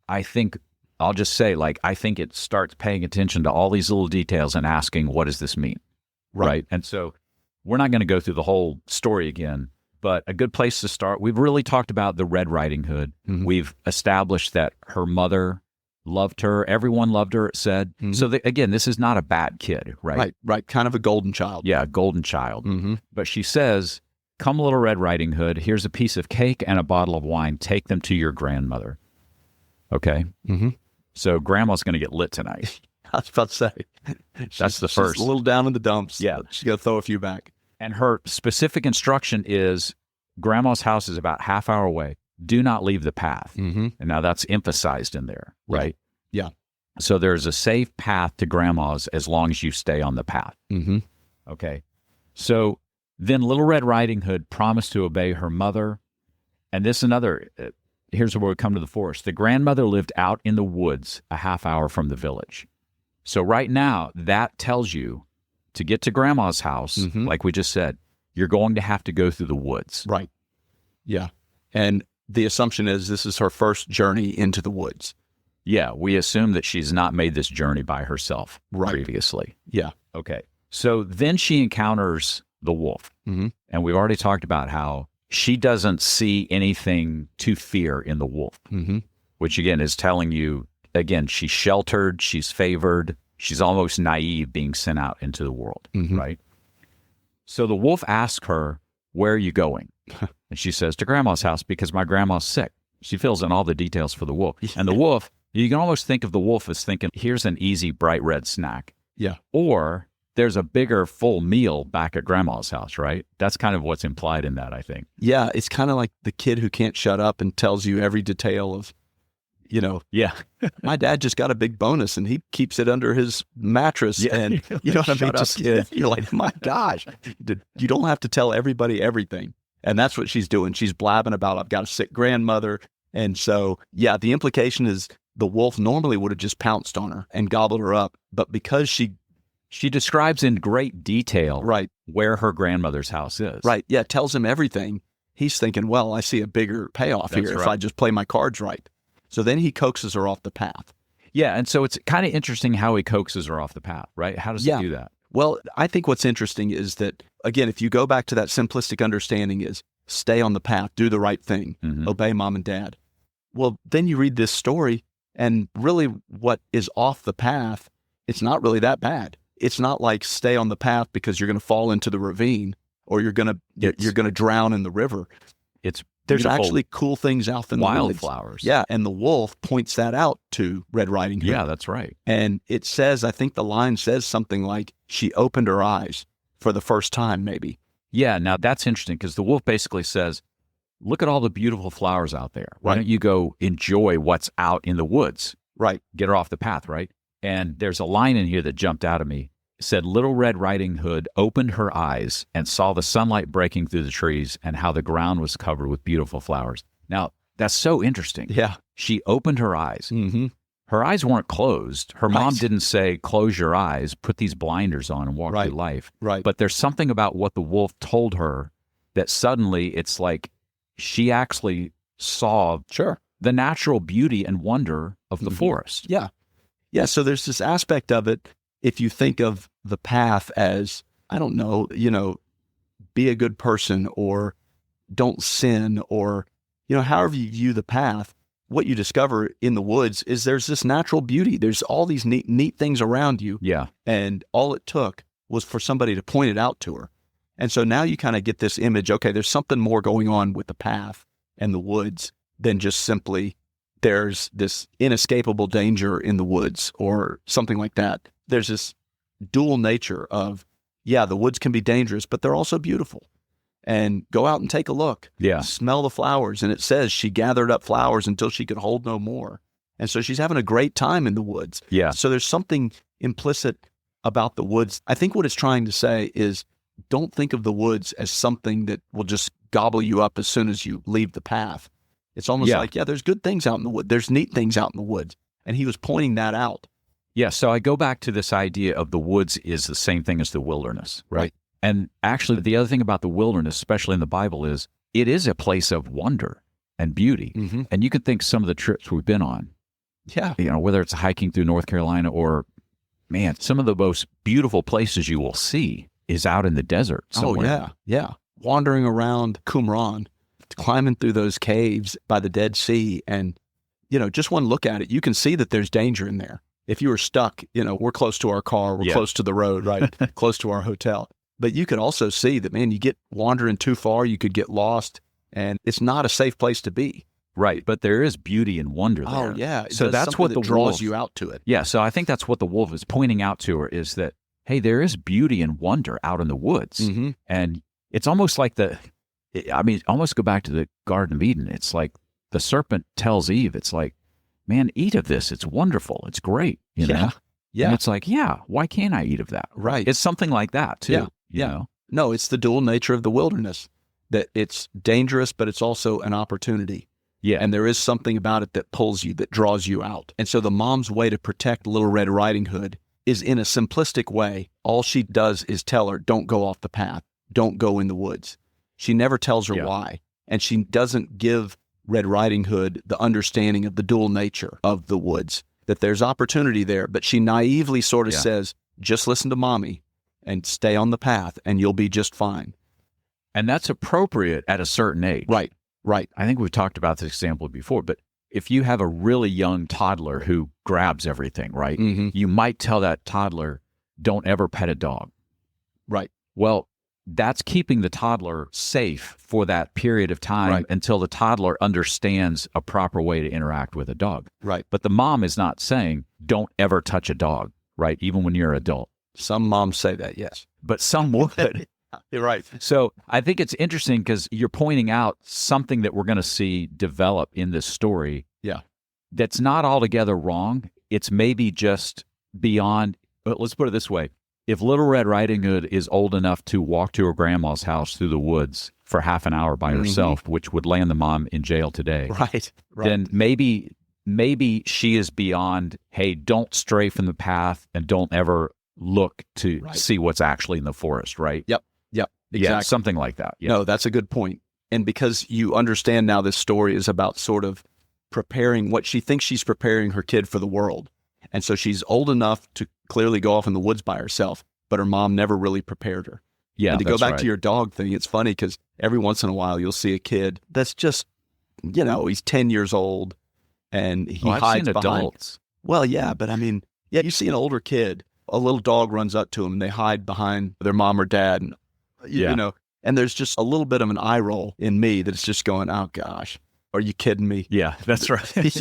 I think I'll just say, I think it starts paying attention to all these little details and asking, what does this mean? Right. And so we're not going to go through the whole story again, but a good place to start, we've really talked about the Red Riding Hood. We've established that her mother loved her. Everyone loved her, it said. So again, this is not a bad kid, right? Right. Kind of a golden child. Yeah, a golden child. But she says, come, little Red Riding Hood, here's a piece of cake and a bottle of wine. Take them to your grandmother. Okay? So grandma's going to get lit tonight. I was about to say. That's the first. She's a little down in the dumps. Yeah. She's going to throw a few back. And her specific instruction is grandma's house is about half hour away. Do not leave the path. And now that's emphasized in there, right? Yeah. So there's a safe path to grandma's as long as you stay on the path. Okay. So then Little Red Riding Hood promised to obey her mother. And this another, here's where we come to the forest. The grandmother lived out in the woods a half hour from the village. So right now, that tells you to get to grandma's house, like we just said, you're going to have to go through the woods. Right. Yeah. And the assumption is this is her first journey into the woods. Yeah. We assume that she's not made this journey by herself previously. Yeah. Okay. So then she encounters the wolf. And we've already talked about how she doesn't see anything to fear in the wolf, which again is telling you, again, she's sheltered, she's favored, she's almost naive being sent out into the world, right? So the wolf asks her, where are you going? And she says, to grandma's house because my grandma's sick. She fills in all the details for the wolf. And the wolf, you can almost think of the wolf as thinking, here's an easy, bright red snack. Yeah. Or there's a bigger, full meal back at grandma's house, right? That's kind of what's implied in that, I think. Yeah. It's kind of like the kid who can't shut up and tells you every detail of, Yeah. my dad just got a big bonus and he keeps it under his mattress. Yeah. And you know what I mean? Shut up, kid. You're like, my gosh, you don't have to tell everybody everything. And that's what she's doing. She's blabbing about, I've got a sick grandmother. And so, yeah, the implication is the wolf normally would have just pounced on her and gobbled her up. But because she describes in great detail where her grandmother's house is. Right. Yeah. Tells him everything. He's thinking, well, I see a bigger payoff here if I just play my cards right. So then he coaxes her off the path. Yeah. And so it's kind of interesting how he coaxes her off the path, right? How does he do that? Well, I think what's interesting is that, again, if you go back to that simplistic understanding is stay on the path, do the right thing, obey mom and dad. Well, then you read this story and really what is off the path, it's not really that bad. It's not like stay on the path because you're going to fall into the ravine or you're going to drown in the river. There's actually cool things out in the woods. Wildflowers. Yeah, and the wolf points that out to Red Riding Hood. Yeah, that's right. And it says, I think the line says something like, she opened her eyes for the first time, maybe. Yeah, now that's interesting because the wolf basically says, look at all the beautiful flowers out there. Why don't you go enjoy what's out in the woods? Right. Get her off the path, right? And there's a line in here that jumped out at me. said Little Red Riding Hood opened her eyes and saw the sunlight breaking through the trees and how the ground was covered with beautiful flowers. Now, that's so interesting. Yeah. She opened her eyes. Mm-hmm. Her eyes weren't closed. Her mom Right. didn't say, close your eyes, put these blinders on and walk Right. through life. Right. But there's something about what the wolf told her that suddenly it's like she actually saw Sure. the natural beauty and wonder of the forest. Yeah. Yeah. So there's this aspect of it. If you think of the path as, I don't know, be a good person or don't sin or, however you view the path, what you discover in the woods is there's this natural beauty. There's all these neat things around you. Yeah. And all it took was for somebody to point it out to her. And so now you kind of get this image, okay, there's something more going on with the path and the woods than just simply there's this inescapable danger in the woods or something like that. There's this dual nature of, the woods can be dangerous, but they're also beautiful. And go out and take a look. Yeah. Smell the flowers. And it says she gathered up flowers until she could hold no more. And so she's having a great time in the woods. Yeah. So there's something implicit about the woods. I think what it's trying to say is don't think of the woods as something that will just gobble you up as soon as you leave the path. It's almost like, there's good things out in the wood. There's neat things out in the woods. And he was pointing that out. Yeah. So I go back to this idea of the woods is the same thing as the wilderness, right? And actually, the other thing about the wilderness, especially in the Bible, is it is a place of wonder and beauty. Mm-hmm. And you can think some of the trips we've been on, Yeah. whether it's hiking through North Carolina or, man, some of the most beautiful places you will see is out in the desert somewhere. Oh, yeah. Yeah. Wandering around Qumran, climbing through those caves by the Dead Sea. And, just one look at it, you can see that there's danger in there. If you were stuck, we're close to our car, we're close to the road, right? Close to our hotel. But you could also see that, man, you get wandering too far, you could get lost, and it's not a safe place to be. Right. But there is beauty and wonder there. Oh, yeah. So that's what the draws wolf you out to it. Yeah. So I think that's what the wolf is pointing out to her is that, hey, there is beauty and wonder out in the woods. Mm-hmm. And it's almost like almost go back to the Garden of Eden. It's like the serpent tells Eve, it's like, man, eat of this. It's wonderful. It's great. You know? Yeah. And it's like, why can't I eat of that? Right. It's something like that too. Yeah. You know? No, it's the dual nature of the wilderness, that it's dangerous, but it's also an opportunity. Yeah. And there is something about it that pulls you, that draws you out. And so the mom's way to protect Little Red Riding Hood is in a simplistic way. All she does is tell her, don't go off the path. Don't go in the woods. She never tells her why. And she doesn't give Red Riding Hood the understanding of the dual nature of the woods, that there's opportunity there. But she naively sort of says, just listen to mommy and stay on the path and you'll be just fine. And that's appropriate at a certain age. Right. I think we've talked about this example before, but if you have a really young toddler who grabs everything, right, you might tell that toddler, don't ever pet a dog. Right. Well, that's keeping the toddler safe for that period of time until the toddler understands a proper way to interact with a dog. Right. But the mom is not saying, don't ever touch a dog, right, even when you're an adult. Some moms say that, yes. But some would. You're right. So I think it's interesting because you're pointing out something that we're going to see develop in this story. Yeah. That's not altogether wrong. It's maybe just beyond, but let's put it this way. If Little Red Riding Hood is old enough to walk to her grandma's house through the woods for half an hour by herself, which would land the mom in jail today, then maybe she is beyond, hey, don't stray from the path and don't ever look to see what's actually in the forest, right? Yep. Exactly. Yeah, something like that. Yeah. No, that's a good point. And because you understand now this story is about sort of preparing what she thinks she's preparing her kid for the world. And so she's old enough to clearly go off in the woods by herself, but her mom never really prepared her. Yeah. And to go back to your dog thing, it's funny because every once in a while you'll see a kid that's just, he's 10 years old and he hides behind adults. Well, yeah, but I mean, you see an older kid, a little dog runs up to him and they hide behind their mom or dad and and there's just a little bit of an eye roll in me that's just going, oh gosh, are you kidding me? Yeah, that's right. It's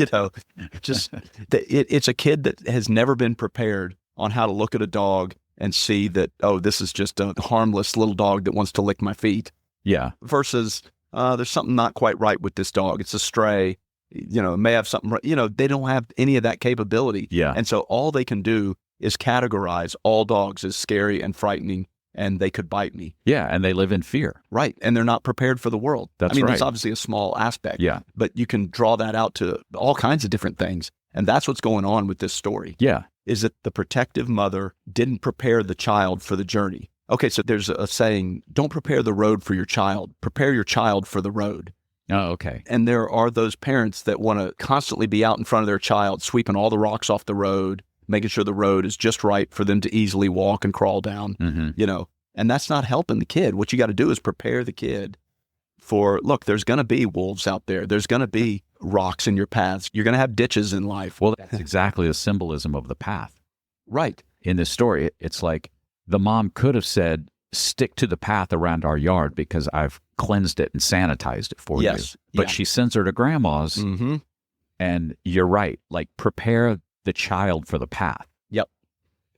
a kid that has never been prepared on how to look at a dog and see that, oh, this is just a harmless little dog that wants to lick my feet. Yeah. Versus there's something not quite right with this dog. It's a stray, it may have something, they don't have any of that capability. Yeah. And so all they can do is categorize all dogs as scary and frightening, and they could bite me. Yeah, and they live in fear. Right, and they're not prepared for the world. That's That's obviously a small aspect. Yeah. But you can draw that out to all kinds of different things. And that's what's going on with this story. Yeah. Is that the protective mother didn't prepare the child for the journey. Okay, so there's a saying, don't prepare the road for your child, prepare your child for the road. Oh, okay. And there are those parents that want to constantly be out in front of their child, sweeping all the rocks off the road, making sure the road is just right for them to easily walk and crawl down, and that's not helping the kid. What you got to do is prepare the kid for, look, there's going to be wolves out there. There's going to be rocks in your paths. You're going to have ditches in life. Well, that's exactly the symbolism of the path. Right. In this story, it's like the mom could have said, stick to the path around our yard because I've cleansed it and sanitized it for you. But she sends her to grandma's, and you're right, like prepare the child for the path. Yep.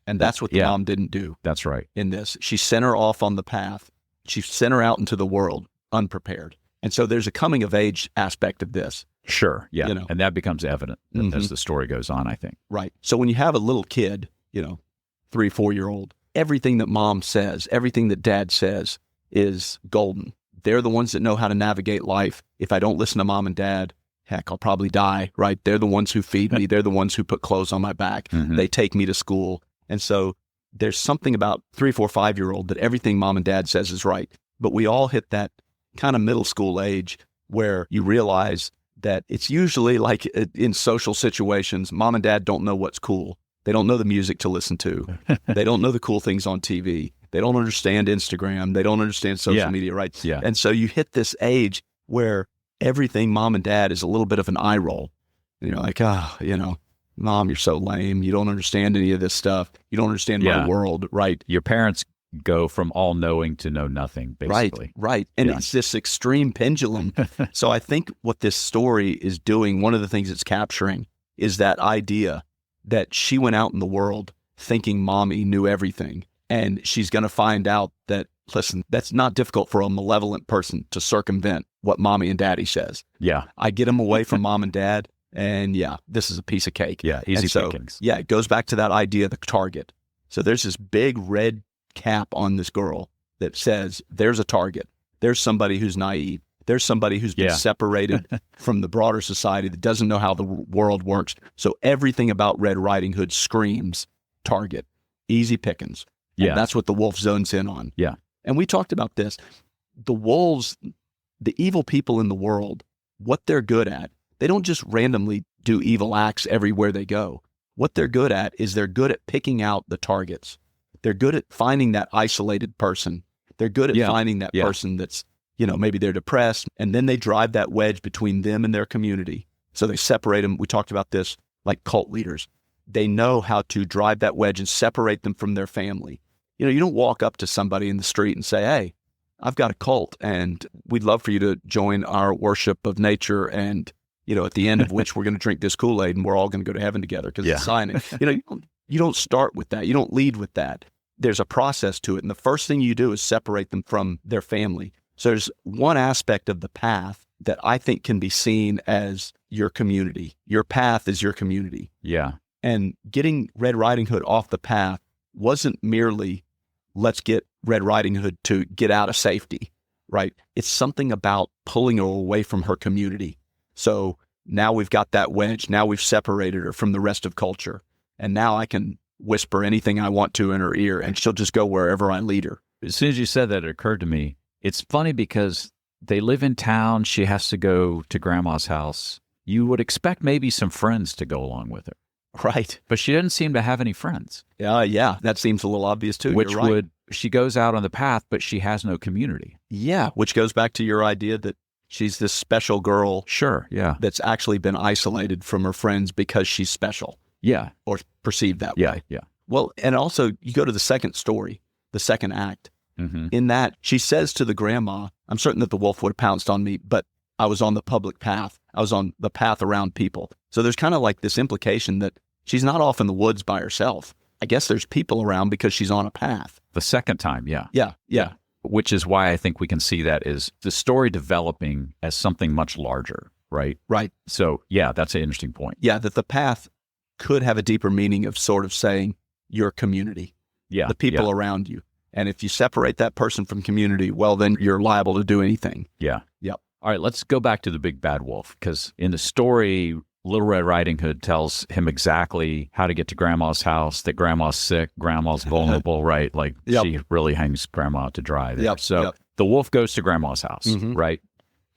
And that's what the mom didn't do. That's right. In this, she sent her off on the path. She sent her out into the world unprepared. And so there's a coming of age aspect of this. Sure. Yeah. And that becomes evident as the story goes on, I think. Right. So when you have a little kid, 3, 4-year-old, everything that mom says, everything that dad says is golden. They're the ones that know how to navigate life. If I don't listen to mom and dad, heck, I'll probably die, right? They're the ones who feed me. They're the ones who put clothes on my back. They take me to school. And so there's something about 3, 4, 5-year-old that everything mom and dad says is right. But we all hit that kind of middle school age where you realize that it's usually like in social situations, mom and dad don't know what's cool. They don't know the music to listen to. They don't know the cool things on TV. They don't understand Instagram. They don't understand social media, right? Yeah. And so you hit this age where everything mom and dad is a little bit of an eye roll. And you're like, mom, you're so lame. You don't understand any of this stuff. You don't understand my world, right? Your parents go from all knowing to know nothing, basically. Right. And it's this extreme pendulum. So I think what this story is doing, one of the things it's capturing is that idea that she went out in the world thinking mommy knew everything. And she's going to find out that, listen, that's not difficult for a malevolent person to circumvent what mommy and daddy says. Yeah. I get them away from mom and dad, and this is a piece of cake. Yeah, easy pickings. Yeah, it goes back to that idea of the target. So there's this big red cap on this girl that says, there's a target. There's somebody who's naive. There's somebody who's been separated from the broader society that doesn't know how the world works. So everything about Red Riding Hood screams target, easy pickings. Yeah. And that's what the wolf zones in on. Yeah. And we talked about this. The wolves, the evil people in the world, what they're good at, they don't just randomly do evil acts everywhere they go. What they're good at is they're good at picking out the targets. They're good at finding that isolated person. They're good at finding that person that's, maybe they're depressed, and then they drive that wedge between them and their community. So they separate them. We talked about this like cult leaders. They know how to drive that wedge and separate them from their family. You don't walk up to somebody in the street and say, hey, I've got a cult and we'd love for you to join our worship of nature. And, at the end of which we're going to drink this Kool-Aid and we're all going to go to heaven together because it's a sign. You don't start with that. You don't lead with that. There's a process to it. And the first thing you do is separate them from their family. So there's one aspect of the path that I think can be seen as your community. Your path is your community. Yeah. And getting Red Riding Hood off the path wasn't merely, let's get Red Riding Hood to get out of safety, right? It's something about pulling her away from her community. So now we've got that wedge. Now we've separated her from the rest of culture. And now I can whisper anything I want to in her ear and she'll just go wherever I lead her. As soon as you said that, it occurred to me, it's funny because they live in town. She has to go to grandma's house. You would expect maybe some friends to go along with her. Right. But she doesn't seem to have any friends. Yeah. That seems a little obvious too. Which You're right. She goes out on the path, but she has no community. Yeah. Which goes back to your idea that she's this special girl. Sure. Yeah. That's actually been isolated from her friends because she's special. Yeah. Or perceived that way. Yeah. Well, and also you go to the second story, the second act. Mm-hmm. In that, she says to the grandma, I'm certain that the wolf would have pounced on me, but I was on the public path. I was on the path around people. So there's kind of like this implication that she's not off in the woods by herself. I guess there's people around because she's on a path. The second time, yeah. Yeah. Which is why I think we can see that is the story developing as something much larger, right? Right. So, yeah, that's an interesting point. Yeah, that the path could have a deeper meaning of sort of saying, your community, Yeah. the people around you. And if you separate that person from community, well, then you're liable to do anything. Yeah. Yep. All right, let's go back to the big bad wolf, because in the story, Little Red Riding Hood tells him exactly how to get to Grandma's house, that Grandma's sick, Grandma's vulnerable, right? Like she really hangs Grandma out to dry there. So the wolf goes to Grandma's house, right?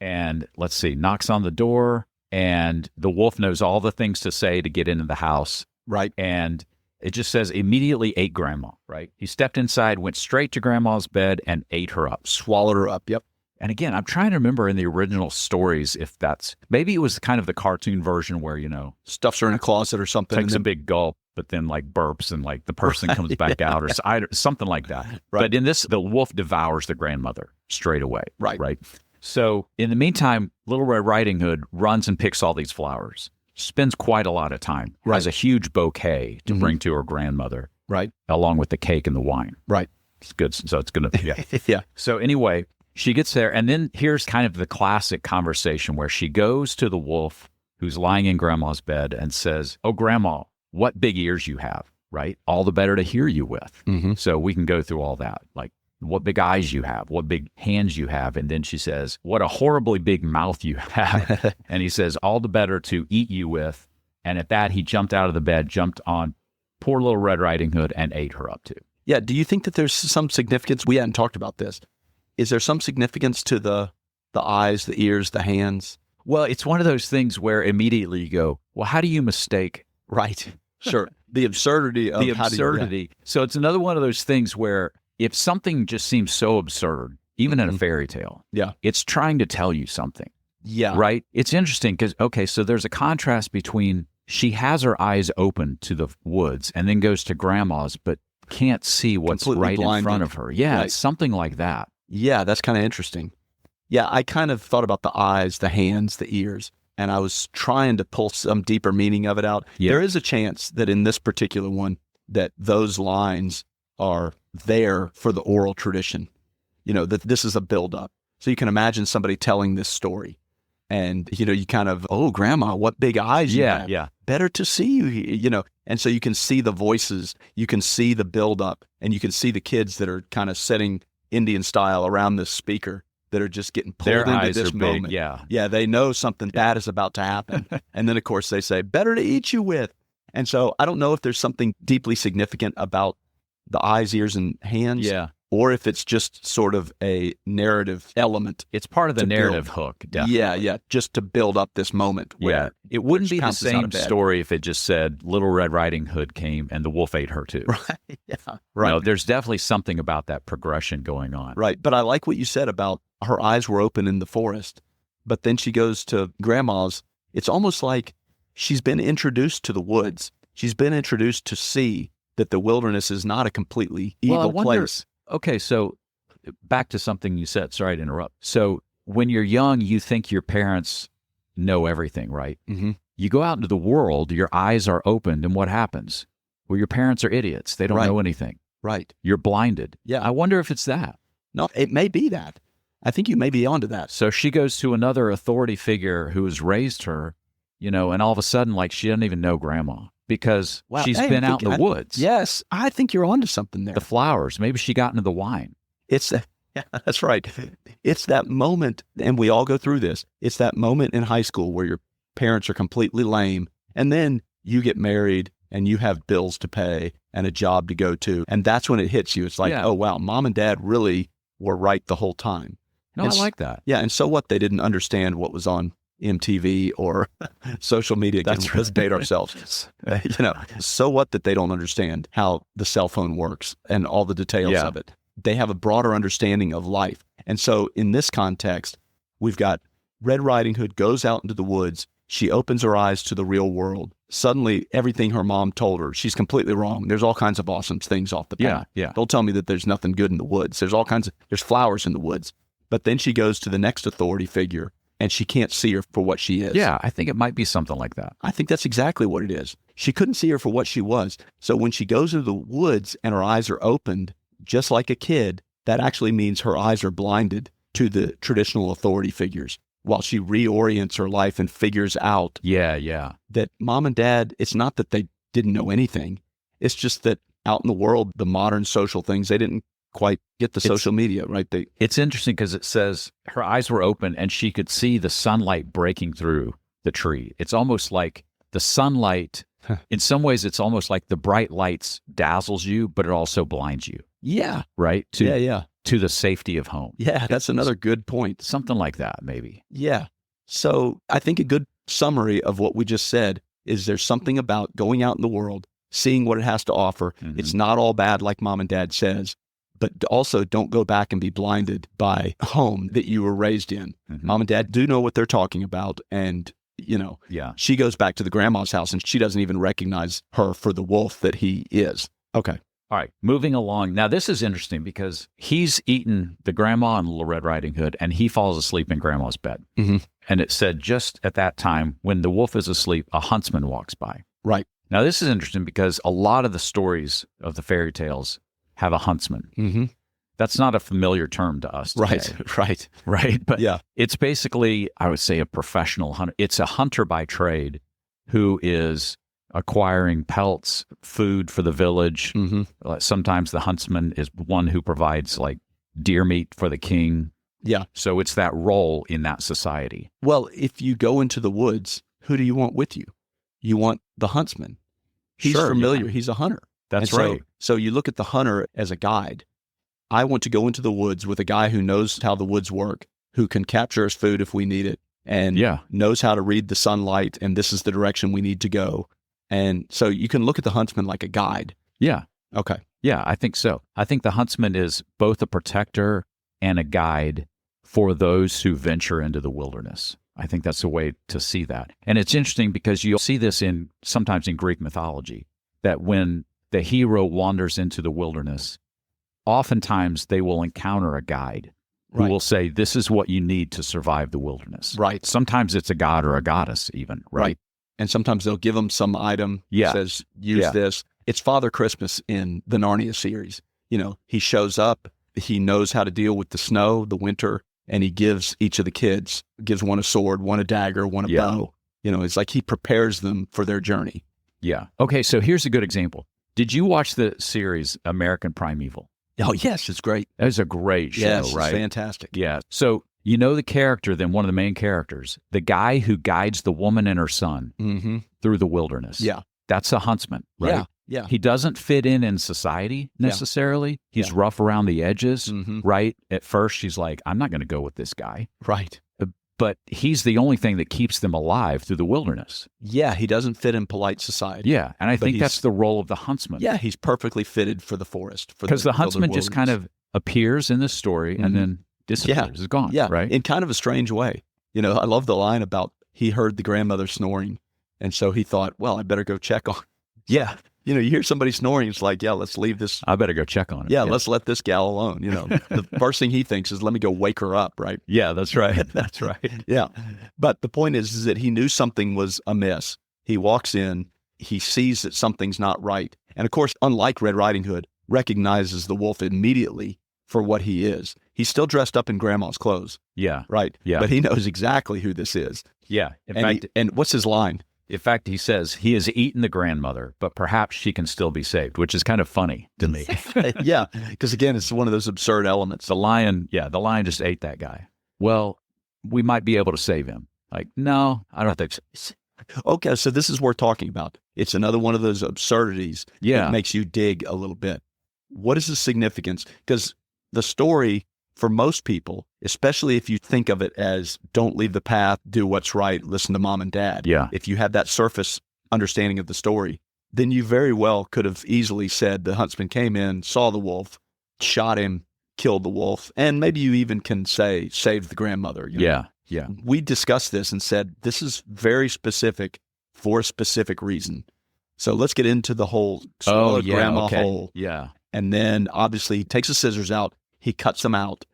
And let's see, knocks on the door, and the wolf knows all the things to say to get into the house. Right. And it just says immediately ate Grandma, right? He stepped inside, went straight to Grandma's bed and ate her up. Swallowed her up. Yep. And again, I'm trying to remember in the original stories if that's, maybe it was kind of the cartoon version where, stuffs her in a closet or something. Takes a big gulp, but then like burps and like the person comes back out or something like that. Right. But in this, the wolf devours the grandmother straight away. Right. So in the meantime, Little Red Riding Hood runs and picks all these flowers, spends quite a lot of time, has a huge bouquet to bring to her grandmother. Right. Along with the cake and the wine. Right. It's good. So it's going to, yeah. So anyway, she gets there, and then here's kind of the classic conversation where she goes to the wolf who's lying in Grandma's bed and says, "Oh, Grandma, what big ears you have, right? All the better to hear you with." So we can go through all that, like what big eyes you have, what big hands you have. And then she says, "What a horribly big mouth you have." And he says, "All the better to eat you with." And at that, he jumped out of the bed, jumped on poor Little Red Riding Hood, and ate her up too. Yeah. Do you think that there's some significance? We hadn't talked about this. Is there some significance to the eyes, the ears, the hands? Well, it's one of those things where immediately you go, well, how do you mistake? Right. Sure. The absurdity of So it's another one of those things where if something just seems so absurd, even in a fairy tale, it's trying to tell you something. Yeah. Right? It's interesting because, so there's a contrast between she has her eyes open to the woods and then goes to Grandma's, but can't see what's completely blinded in front of her. Yeah, It's something like that. Yeah, that's kind of interesting. Yeah, I kind of thought about the eyes, the hands, the ears, and I was trying to pull some deeper meaning of it out. Yeah. There is a chance that in this particular one, that those lines are there for the oral tradition, that this is a buildup. So you can imagine somebody telling this story and, you kind of, "Oh, Grandma, what big eyes you have. Yeah. Better to see you, And so you can see the voices, you can see the buildup, and you can see the kids that are kind of setting Indian style around this speaker that are just getting pulled Their into eyes this are moment. Big, yeah. Yeah, they know something bad is about to happen. And then, of course, they say, "Better to eat you with." And so I don't know if there's something deeply significant about the eyes, ears, and hands. Yeah. Or if it's just sort of a narrative element. It's part of the narrative hook, definitely. Yeah, just to build up this moment. It wouldn't be the same story if it just said Little Red Riding Hood came and the wolf ate her too. Right, yeah. Right. No, there's definitely something about that progression going on. Right, but I like what you said about her eyes were open in the forest, but then she goes to Grandma's. It's almost like she's been introduced to the woods. She's been introduced to see that the wilderness is not a completely evil place. Okay, so back to something you said. Sorry to interrupt. So when you're young, you think your parents know everything, right? Mm-hmm. You go out into the world, your eyes are opened, and what happens? Well, your parents are idiots. They don't know anything. Right. You're blinded. Yeah. I wonder if it's that. No, it may be that. I think you may be onto that. So she goes to another authority figure who has raised her, and all of a sudden, like, she doesn't even know Grandma. Because she's been out in the woods. Yes, I think you're onto something there. The flowers. Maybe she got into the wine. Yeah, that's right. It's that moment, and we all go through this. It's that moment in high school where your parents are completely lame, and then you get married, and you have bills to pay and a job to go to, and that's when it hits you. It's like, oh, wow, Mom and Dad really were right the whole time. No, I like that. Yeah, and so what? They didn't understand what was on MTV or social media. Let's date ourselves. So what that they don't understand how the cell phone works and all the details of it. They have a broader understanding of life. And so in this context, we've got Red Riding Hood goes out into the woods. She opens her eyes to the real world. Suddenly, everything her mom told her, she's completely wrong. There's all kinds of awesome things off the path. Yeah. Don't tell me that there's nothing good in the woods. There's flowers in the woods. But then she goes to the next authority figure, and she can't see her for what she is. Yeah, I think it might be something like that. I think that's exactly what it is. She couldn't see her for what she was. So when she goes into the woods and her eyes are opened, just like a kid, that actually means her eyes are blinded to the traditional authority figures while she reorients her life and figures out that Mom and Dad, it's not that they didn't know anything. It's just that out in the world, the modern social things, they didn't quite get the social media, right? It's interesting because it says her eyes were open and she could see the sunlight breaking through the tree. It's almost like the sunlight, in some ways, it's almost like the bright lights dazzles you, but it also blinds you. Yeah. Right? To the safety of home. Yeah, that's another good point. Something like that, maybe. Yeah. So I think a good summary of what we just said is there's something about going out in the world, seeing what it has to offer. It's not all bad like mom and dad says, but also don't go back and be blinded by home that you were raised in. Mom and dad do know what they're talking about. And, she goes back to the grandma's house and she doesn't even recognize her for the wolf that he is. Okay. All right, moving along. Now, this is interesting because he's eaten the grandma and Little Red Riding Hood, and he falls asleep in grandma's bed. And it said just at that time, when the wolf is asleep, a huntsman walks by. Right. Now, this is interesting because a lot of the stories of the fairy tales have a huntsman. That's not a familiar term to us today. Right. But it's basically, I would say, a professional hunter. It's a hunter by trade who is acquiring pelts, food for the village. Sometimes the huntsman is one who provides like deer meat for the king. Yeah. So it's that role in that society. Well, if you go into the woods, who do you want with you? You want the huntsman. He's familiar. Yeah. He's a hunter. That's right. So you look at the hunter as a guide. I want to go into the woods with a guy who knows how the woods work, who can capture us food if we need it, and knows how to read the sunlight, and this is the direction we need to go. And so you can look at the huntsman like a guide. Yeah. Okay. Yeah, I think so. I think the huntsman is both a protector and a guide for those who venture into the wilderness. I think that's a way to see that. And it's interesting because you'll see this sometimes in Greek mythology, that when the hero wanders into the wilderness, oftentimes they will encounter a guide who will say, this is what you need to survive the wilderness. Right. Sometimes it's a god or a goddess even, right? And sometimes they'll give them some item that says, use this. It's Father Christmas in the Narnia series. He shows up, he knows how to deal with the snow, the winter, and he gives each of the kids, gives one a sword, one a dagger, one a bow. It's like he prepares them for their journey. Yeah. Okay, so here's a good example. Did you watch the series American Primeval? Oh, yes, it's great. It's a great show, yes, right? It's fantastic. Yeah. So the character, then one of the main characters, the guy who guides the woman and her son through the wilderness. Yeah. That's a huntsman, right? Yeah. He doesn't fit in society necessarily. He's rough around the edges, right? At first, she's like, I'm not going to go with this guy. Right. But he's the only thing that keeps them alive through the wilderness. Yeah, he doesn't fit in polite society. Yeah, and I think that's the role of the huntsman. Yeah, he's perfectly fitted for the forest. Because the huntsman just kind of appears in the story and then disappears, is gone, right? In kind of a strange way. I love the line about he heard the grandmother snoring, and so he thought, well, I better go check on. Yeah. You hear somebody snoring, it's like, let's leave this. I better go check on it. Yeah, let's let this gal alone. The first thing he thinks is, let me go wake her up, right? Yeah, that's right. That's right. Yeah. But the point is that he knew something was amiss. He walks in, he sees that something's not right. And of course, unlike Red Riding Hood, recognizes the wolf immediately for what he is. He's still dressed up in grandma's clothes. Yeah. Right. Yeah. But he knows exactly who this is. Yeah. And what's his line? In fact, he says he has eaten the grandmother, but perhaps she can still be saved, which is kind of funny to me. Yeah, because again, it's one of those absurd elements. The lion just ate that guy. Well, we might be able to save him. Like, no, I don't think so. Okay, so this is worth talking about. It's another one of those absurdities that makes you dig a little bit. What is the significance? Because the story, for most people, especially if you think of it as don't leave the path, do what's right, listen to mom and dad. Yeah. If you have that surface understanding of the story, then you very well could have easily said the huntsman came in, saw the wolf, shot him, killed the wolf, and maybe you even can say saved the grandmother. Yeah. We discussed this and said this is very specific for a specific reason. So let's get into the whole grandma hole. Yeah. And then obviously he takes the scissors out. He cuts them out.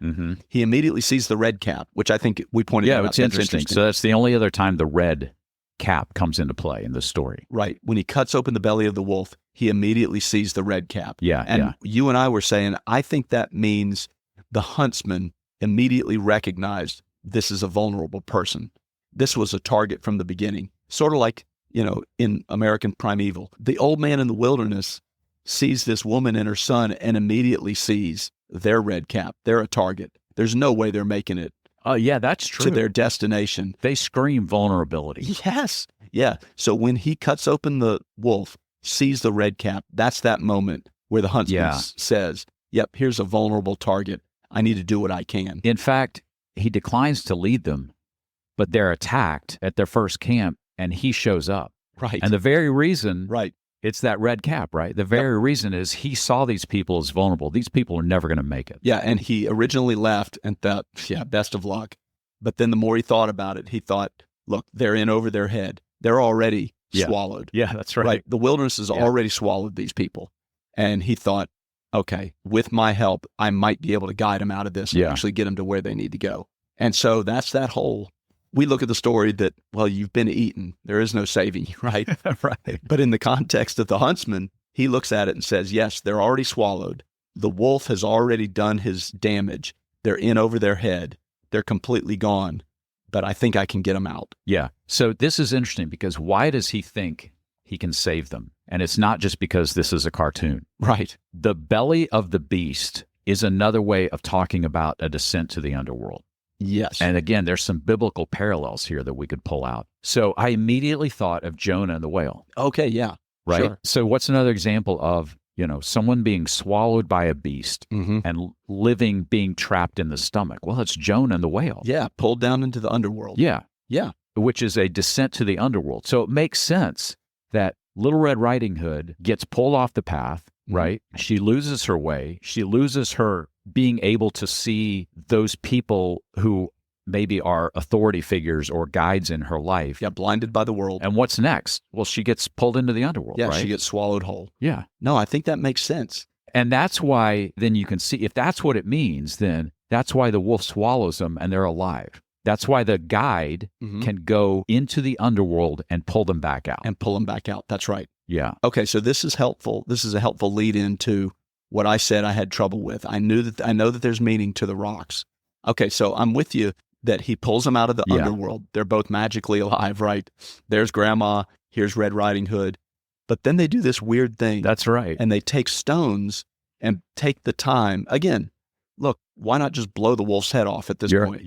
He immediately sees the red cap, which I think we pointed out. Yeah, it's interesting. So that's the only other time the red cap comes into play in the story. Right. When he cuts open the belly of the wolf, he immediately sees the red cap. Yeah. And you and I were saying, I think that means the huntsman immediately recognized this is a vulnerable person. This was a target from the beginning. Sort of like, in American Primeval. The old man in the wilderness sees this woman and her son and immediately sees their red cap. They're a target. There's no way they're making it Oh, yeah, that's true. to their destination. They scream vulnerability. Yes. Yeah. So when he cuts open the wolf, sees the red cap, that's that moment where the huntsman says, yep, here's a vulnerable target. I need to do what I can. In fact, he declines to lead them, but they're attacked at their first camp, and he shows up. Right. And the very reason, Right. it's that red cap, right? The very reason is he saw these people as vulnerable. These people are never going to make it. Yeah, and he originally left and thought, yeah, best of luck. But then the more he thought about it, he thought, look, they're in over their head. They're already swallowed. Yeah, that's right. The wilderness has already swallowed these people. And he thought, okay, with my help, I might be able to guide them out of this and actually get them to where they need to go. And so that's that whole, we look at the story that, well, you've been eaten. There is no saving you, right? Right. But in the context of the huntsman, he looks at it and says, yes, they're already swallowed. The wolf has already done his damage. They're in over their head. They're completely gone. But I think I can get them out. Yeah. So this is interesting because why does he think he can save them? And it's not just because this is a cartoon. Right. The belly of the beast is another way of talking about a descent to the underworld. Yes. And again, there's some biblical parallels here that we could pull out. So I immediately thought of Jonah and the whale. Okay, yeah. Right? Sure. So what's another example of, someone being swallowed by a beast and living, being trapped in the stomach? Well, it's Jonah and the whale. Yeah, pulled down into the underworld. Yeah. Yeah. Which is a descent to the underworld. So it makes sense that Little Red Riding Hood gets pulled off the path, right? She loses her way. She loses her being able to see those people who maybe are authority figures or guides in her life. Yeah, blinded by the world. And what's next? Well, she gets pulled into the underworld, Yeah, right? she gets swallowed whole. Yeah. No, I think that makes sense. And that's why then you can see, if that's what it means, then that's why the wolf swallows them and they're alive. That's why the guide can go into the underworld and pull them back out. And pull them back out. That's right. Yeah. Okay, so this is helpful. This is a helpful lead into what I said I had trouble with. I know that there's meaning to the rocks. Okay, so I'm with you that he pulls them out of the underworld. They're both magically alive, right? There's Grandma, here's Red Riding Hood. But then they do this weird thing. That's right. And they take stones and take the time. Again, look, why not just blow the wolf's head off at this point?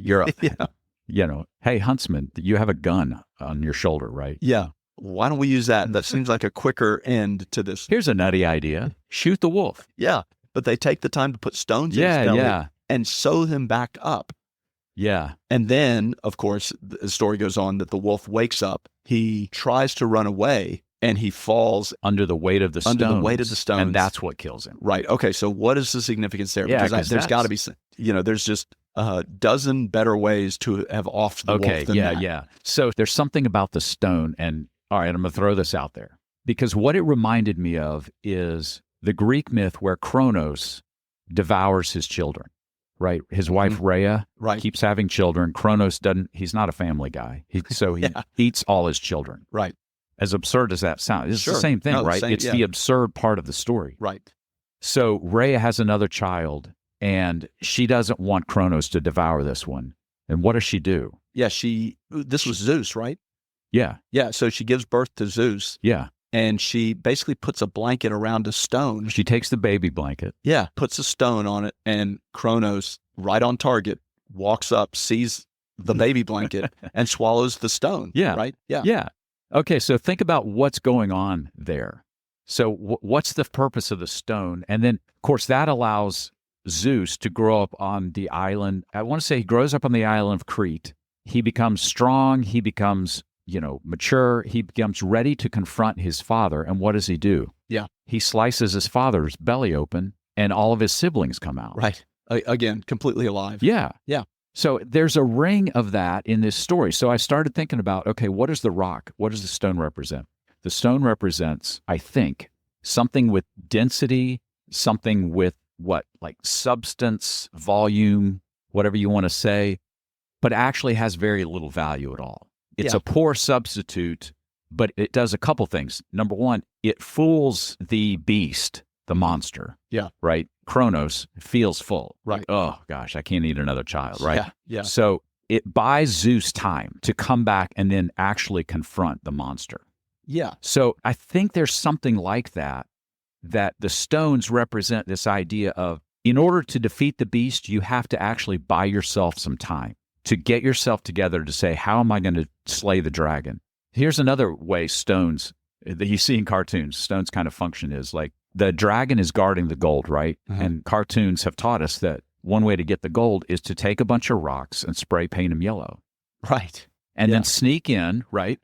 Hey, Huntsman, you have a gun on your shoulder, right? Yeah. Why don't we use that? That seems like a quicker end to this. Here's a nutty idea. Shoot the wolf. Yeah. But they take the time to put stones in his belly and sew him back up. Yeah. And then, of course, the story goes on that the wolf wakes up. He tries to run away and he falls under the weight of the stones. Under the weight of the stones. And that's what kills him. Right. Okay. So what is the significance there? Yeah, because there's got to be, there's just a dozen better ways to have offed the wolf than that. Yeah. So there's something about the stone. And all right, I'm going to throw this out there because what it reminded me of is the Greek myth where Kronos devours his children. Right. His wife, Rhea, keeps having children. Kronos he's not a family guy. So he eats all his children. Right. As absurd as that sounds. It's the same thing, right? It's the absurd part of the story. Right. So Rhea has another child, and she doesn't want Kronos to devour this one. And what does she do? Yeah, this was Zeus, right? Yeah. Yeah, so she gives birth to Zeus. Yeah. And she basically puts a blanket around a stone. She takes the baby blanket. Yeah, puts a stone on it, and Kronos, right on target, walks up, sees the baby blanket, and swallows the stone. Yeah. Right? Yeah. Yeah. Okay, so think about what's going on there. So what's the purpose of the stone? And then, of course, that allows Zeus to grow up on the island. I want to say he grows up on the island of Crete. He becomes strong. He becomes mature. He becomes ready to confront his father. And what does he do? Yeah. He slices his father's belly open and all of his siblings come out. Right. Again, completely alive. Yeah. Yeah. So there's a ring of that in this story. So I started thinking about, okay, what is the rock? What does the stone represent? The stone represents, I think, something with density, something with like substance, volume, whatever you want to say, but actually has very little value at all. It's a poor substitute, but it does a couple things. Number one, it fools the beast, the monster. Yeah. Right? Kronos feels full. Right. Oh, gosh, I can't eat another child, right? Yeah. Yeah. So it buys Zeus time to come back and then actually confront the monster. Yeah. So I think there's something like that that the stones represent this idea of, in order to defeat the beast, you have to actually buy yourself some time to get yourself together to say, how am I going to slay the dragon? Here's another way stones that you see in cartoons, stones kind of function is like the dragon is guarding the gold, right? And cartoons have taught us that one way to get the gold is to take a bunch of rocks and spray paint them yellow. Right. And then sneak in, right?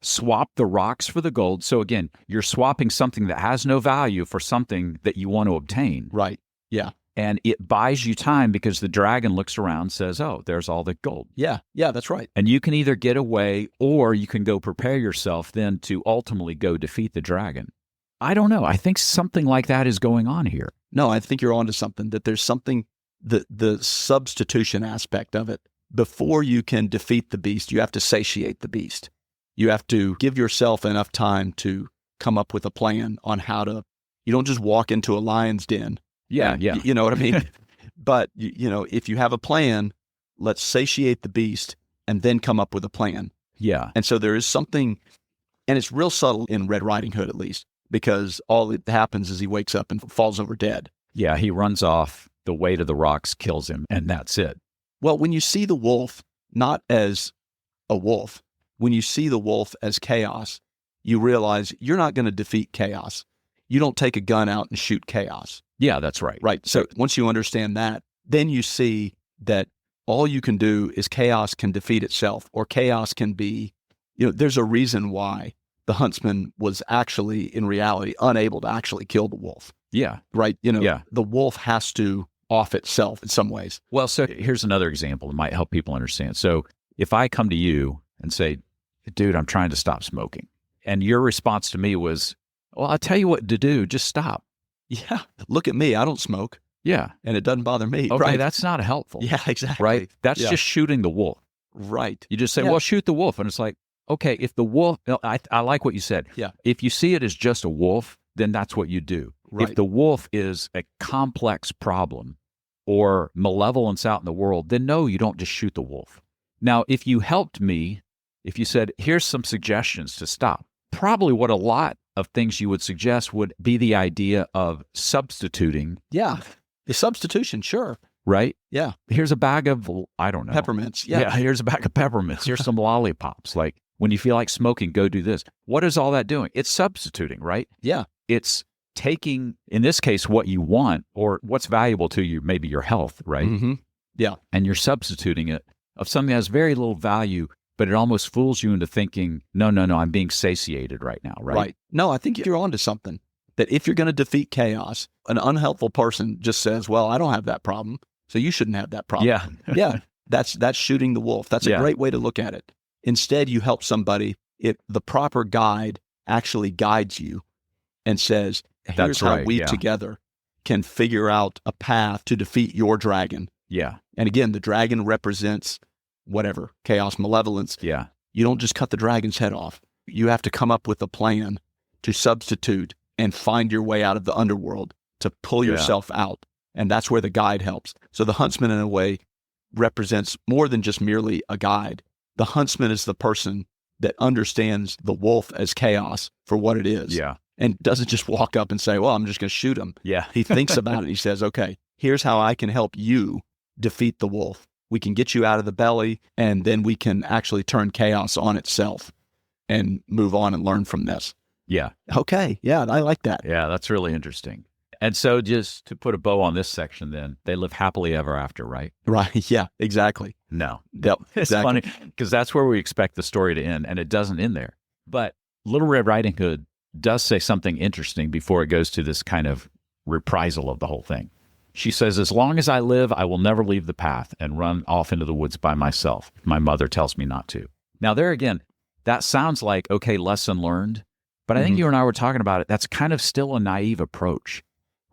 Swap the rocks for the gold. So again, you're swapping something that has no value for something that you want to obtain. Right. Yeah. And it buys you time because the dragon looks around and says, oh, there's all the gold. Yeah. Yeah, that's right. And you can either get away or you can go prepare yourself then to ultimately go defeat the dragon. I don't know. I think something like that is going on here. No, I think you're onto something, that there's something, the substitution aspect of it. Before you can defeat the beast, you have to satiate the beast. You have to give yourself enough time to come up with a plan on how to, you don't just walk into a lion's den. Yeah. You know what I mean? But, if you have a plan, let's satiate the beast and then come up with a plan. Yeah. And so there is something, and it's real subtle in Red Riding Hood, at least, because all that happens is he wakes up and falls over dead. Yeah, he runs off, the weight of the rocks kills him, and that's it. Well, when you see the wolf not as a wolf, when you see the wolf as chaos, you realize you're not going to defeat chaos. You don't take a gun out and shoot chaos. Yeah, that's right. Right. So once you understand that, then you see that all you can do is chaos can defeat itself, or chaos can be, there's a reason why the huntsman was actually, in reality, unable to actually kill the wolf. Yeah. Right. The wolf has to off itself in some ways. Well, so here's another example that might help people understand. So if I come to you and say, dude, I'm trying to stop smoking, and your response to me was, well, I'll tell you what to do. Just stop. Yeah. Look at me. I don't smoke. Yeah. And it doesn't bother me. Okay, right. That's not helpful. Yeah, exactly. Right? That's just shooting the wolf. Right. You just say, well, shoot the wolf. And it's like, okay, if the wolf, I like what you said. Yeah. If you see it as just a wolf, then that's what you do. Right. If the wolf is a complex problem or malevolence out in the world, then no, you don't just shoot the wolf. Now, if you helped me, if you said, here's some suggestions to stop, probably what a lot of things you would suggest would be the idea of substituting. Yeah. The substitution, sure. Right? Yeah. Here's a bag of, I don't know. Peppermints. Yeah. Here's a bag of peppermints. Here's some lollipops. Like, when you feel like smoking, go do this. What is all that doing? It's substituting, right? Yeah. It's taking, in this case, what you want or what's valuable to you, maybe your health, right? Mm-hmm. Yeah. And you're substituting it of something that has very little value, but it almost fools you into thinking, no, I'm being satiated right now, right? Right. No, I think you're onto something. That if you're going to defeat chaos, an unhelpful person just says, well, I don't have that problem, so you shouldn't have that problem. Yeah. Yeah. That's shooting the wolf. That's a great way to look at it. Instead, you help somebody. If the proper guide actually guides you and says, here's how we together can figure out a path to defeat your dragon. Yeah. And again, the dragon represents whatever, chaos, malevolence. Yeah. You don't just cut the dragon's head off. You have to come up with a plan to substitute and find your way out of the underworld, to pull yourself out. And that's where the guide helps. So the huntsman, in a way, represents more than just merely a guide. The huntsman is the person that understands the wolf as chaos for what it is. Yeah. And doesn't just walk up and say, well, I'm just going to shoot him. Yeah. He thinks about it. He says, okay, here's how I can help you defeat the wolf. We can get you out of the belly, and then we can actually turn chaos on itself and move on and learn from this. Yeah. Okay. Yeah, I like that. Yeah, that's really interesting. And so just to put a bow on this section then, they live happily ever after, right? Right. Yeah, exactly. No. Yep, It's exactly. funny because that's where we expect the story to end, and it doesn't end there. But Little Red Riding Hood does say something interesting before it goes to this kind of reprisal of the whole thing. She says, as long as I live, I will never leave the path and run off into the woods by myself. My mother tells me not to. Now, there again, that sounds like, okay, lesson learned. But I think you and I were talking about it. That's kind of still a naive approach,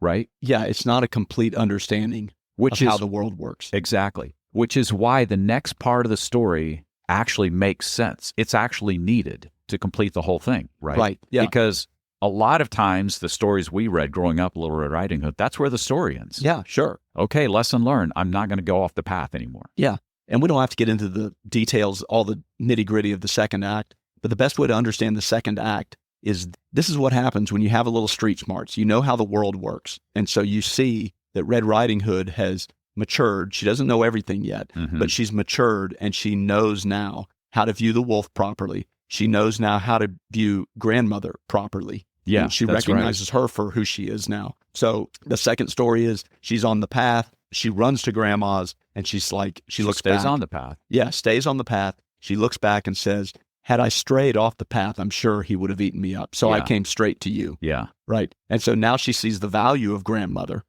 right? Yeah, it's not a complete understanding of how the world works. Exactly. Which is why the next part of the story actually makes sense. It's actually needed to complete the whole thing, right? Right, yeah. Because a lot of times the stories we read growing up, Little Red Riding Hood, that's where the story ends. Yeah, sure. Okay, lesson learned. I'm not going to go off the path anymore. Yeah, and we don't have to get into the details, all the nitty-gritty of the second act, but the best way to understand the second act is this is what happens when you have a little street smarts. You know how the world works. And so you see that Red Riding Hood has matured. She doesn't know everything yet, but she's matured, and she knows now how to view the wolf properly. She knows now how to view grandmother properly. Yeah, and she that's recognizes her for who she is now. So the second story is she's on the path. She runs to grandma's, and she's like, she looks back. Stays on the path. Yeah, stays on the path. She looks back and says, had I strayed off the path, I'm sure he would have eaten me up. So I came straight to you. Yeah. Right. And so now she sees the value of grandmother,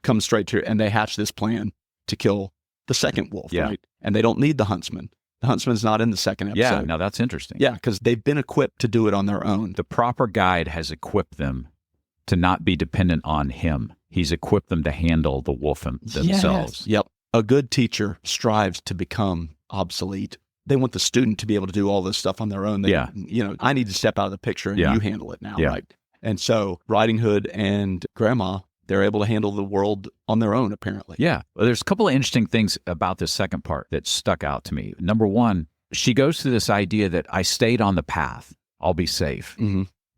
comes straight to her, and they hatch this plan to kill the second wolf, right? And they don't need the huntsman. The huntsman's not in the second episode. Yeah, now that's interesting. Yeah, because they've been equipped to do it on their own. The proper guide has equipped them to not be dependent on him. He's equipped them to handle the wolf themselves. Yes. Yep. A good teacher strives to become obsolete. They want the student to be able to do all this stuff on their own. I need to step out of the picture and you handle it now, right? And so Riding Hood and Grandma, they're able to handle the world on their own, apparently. Yeah. Well, there's a couple of interesting things about this second part that stuck out to me. Number one, she goes through this idea that I stayed on the path, I'll be safe.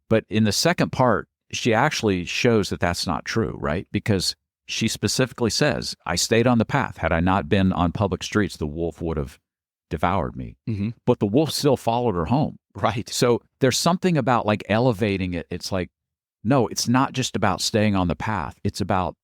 But in the second part, she actually shows that that's not true, right? Because she specifically says, I stayed on the path. Had I not been on public streets, the wolf would have devoured me. But the wolf still followed her home. Right. So there's something about like elevating it. It's like, no, it's not just about staying on the path. It's about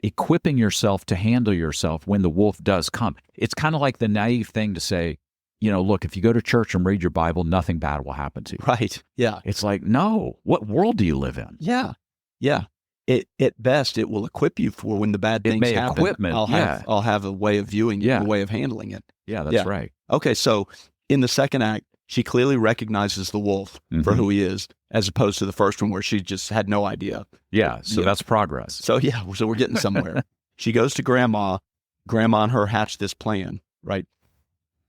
equipping yourself to handle yourself when the wolf does come. It's kind of like the naive thing to say, look, if you go to church and read your Bible, nothing bad will happen to you. Right. Yeah. It's like, no, what world do you live in? Yeah. Yeah. At best, it will equip you for when the bad things happen. Equipment, I'll have a way of viewing it, a way of handling it. Yeah, that's right. Okay, so in the second act, she clearly recognizes the wolf for who he is, as opposed to the first one where she just had no idea. Yeah, so that's progress. So we're getting somewhere. She goes to Grandma. Grandma and her hatch this plan, right?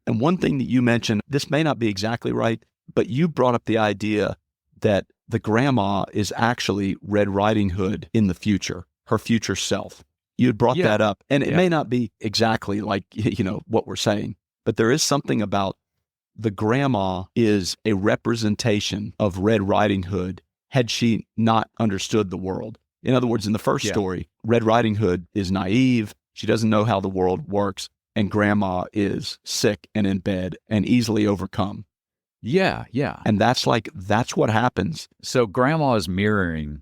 And one thing that you mentioned, this may not be exactly right, but you brought up the idea that the grandma is actually Red Riding Hood in the future, her future self. You had brought that up, and it may not be exactly like, what we're saying, but there is something about the grandma is a representation of Red Riding Hood had she not understood the world. In other words, in the first story, Red Riding Hood is naive. She doesn't know how the world works, and grandma is sick and in bed and easily overcome. Yeah, yeah. And that's what happens. So grandma is mirroring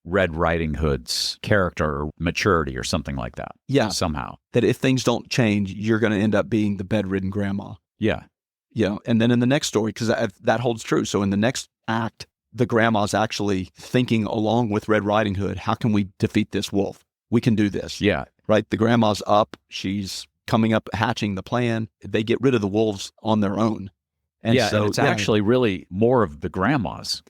Red Riding Hood's character or maturity or something like that. Yeah. Somehow. That if things don't change, you're going to end up being the bedridden grandma. Yeah. And then in the next story, because that holds true. So in the next act, the grandma's actually thinking along with Red Riding Hood, how can we defeat this wolf? We can do this. Yeah. Right? The grandma's up. She's coming up, hatching the plan. They get rid of the wolves on their own. And so and it's actually really more of the grandma's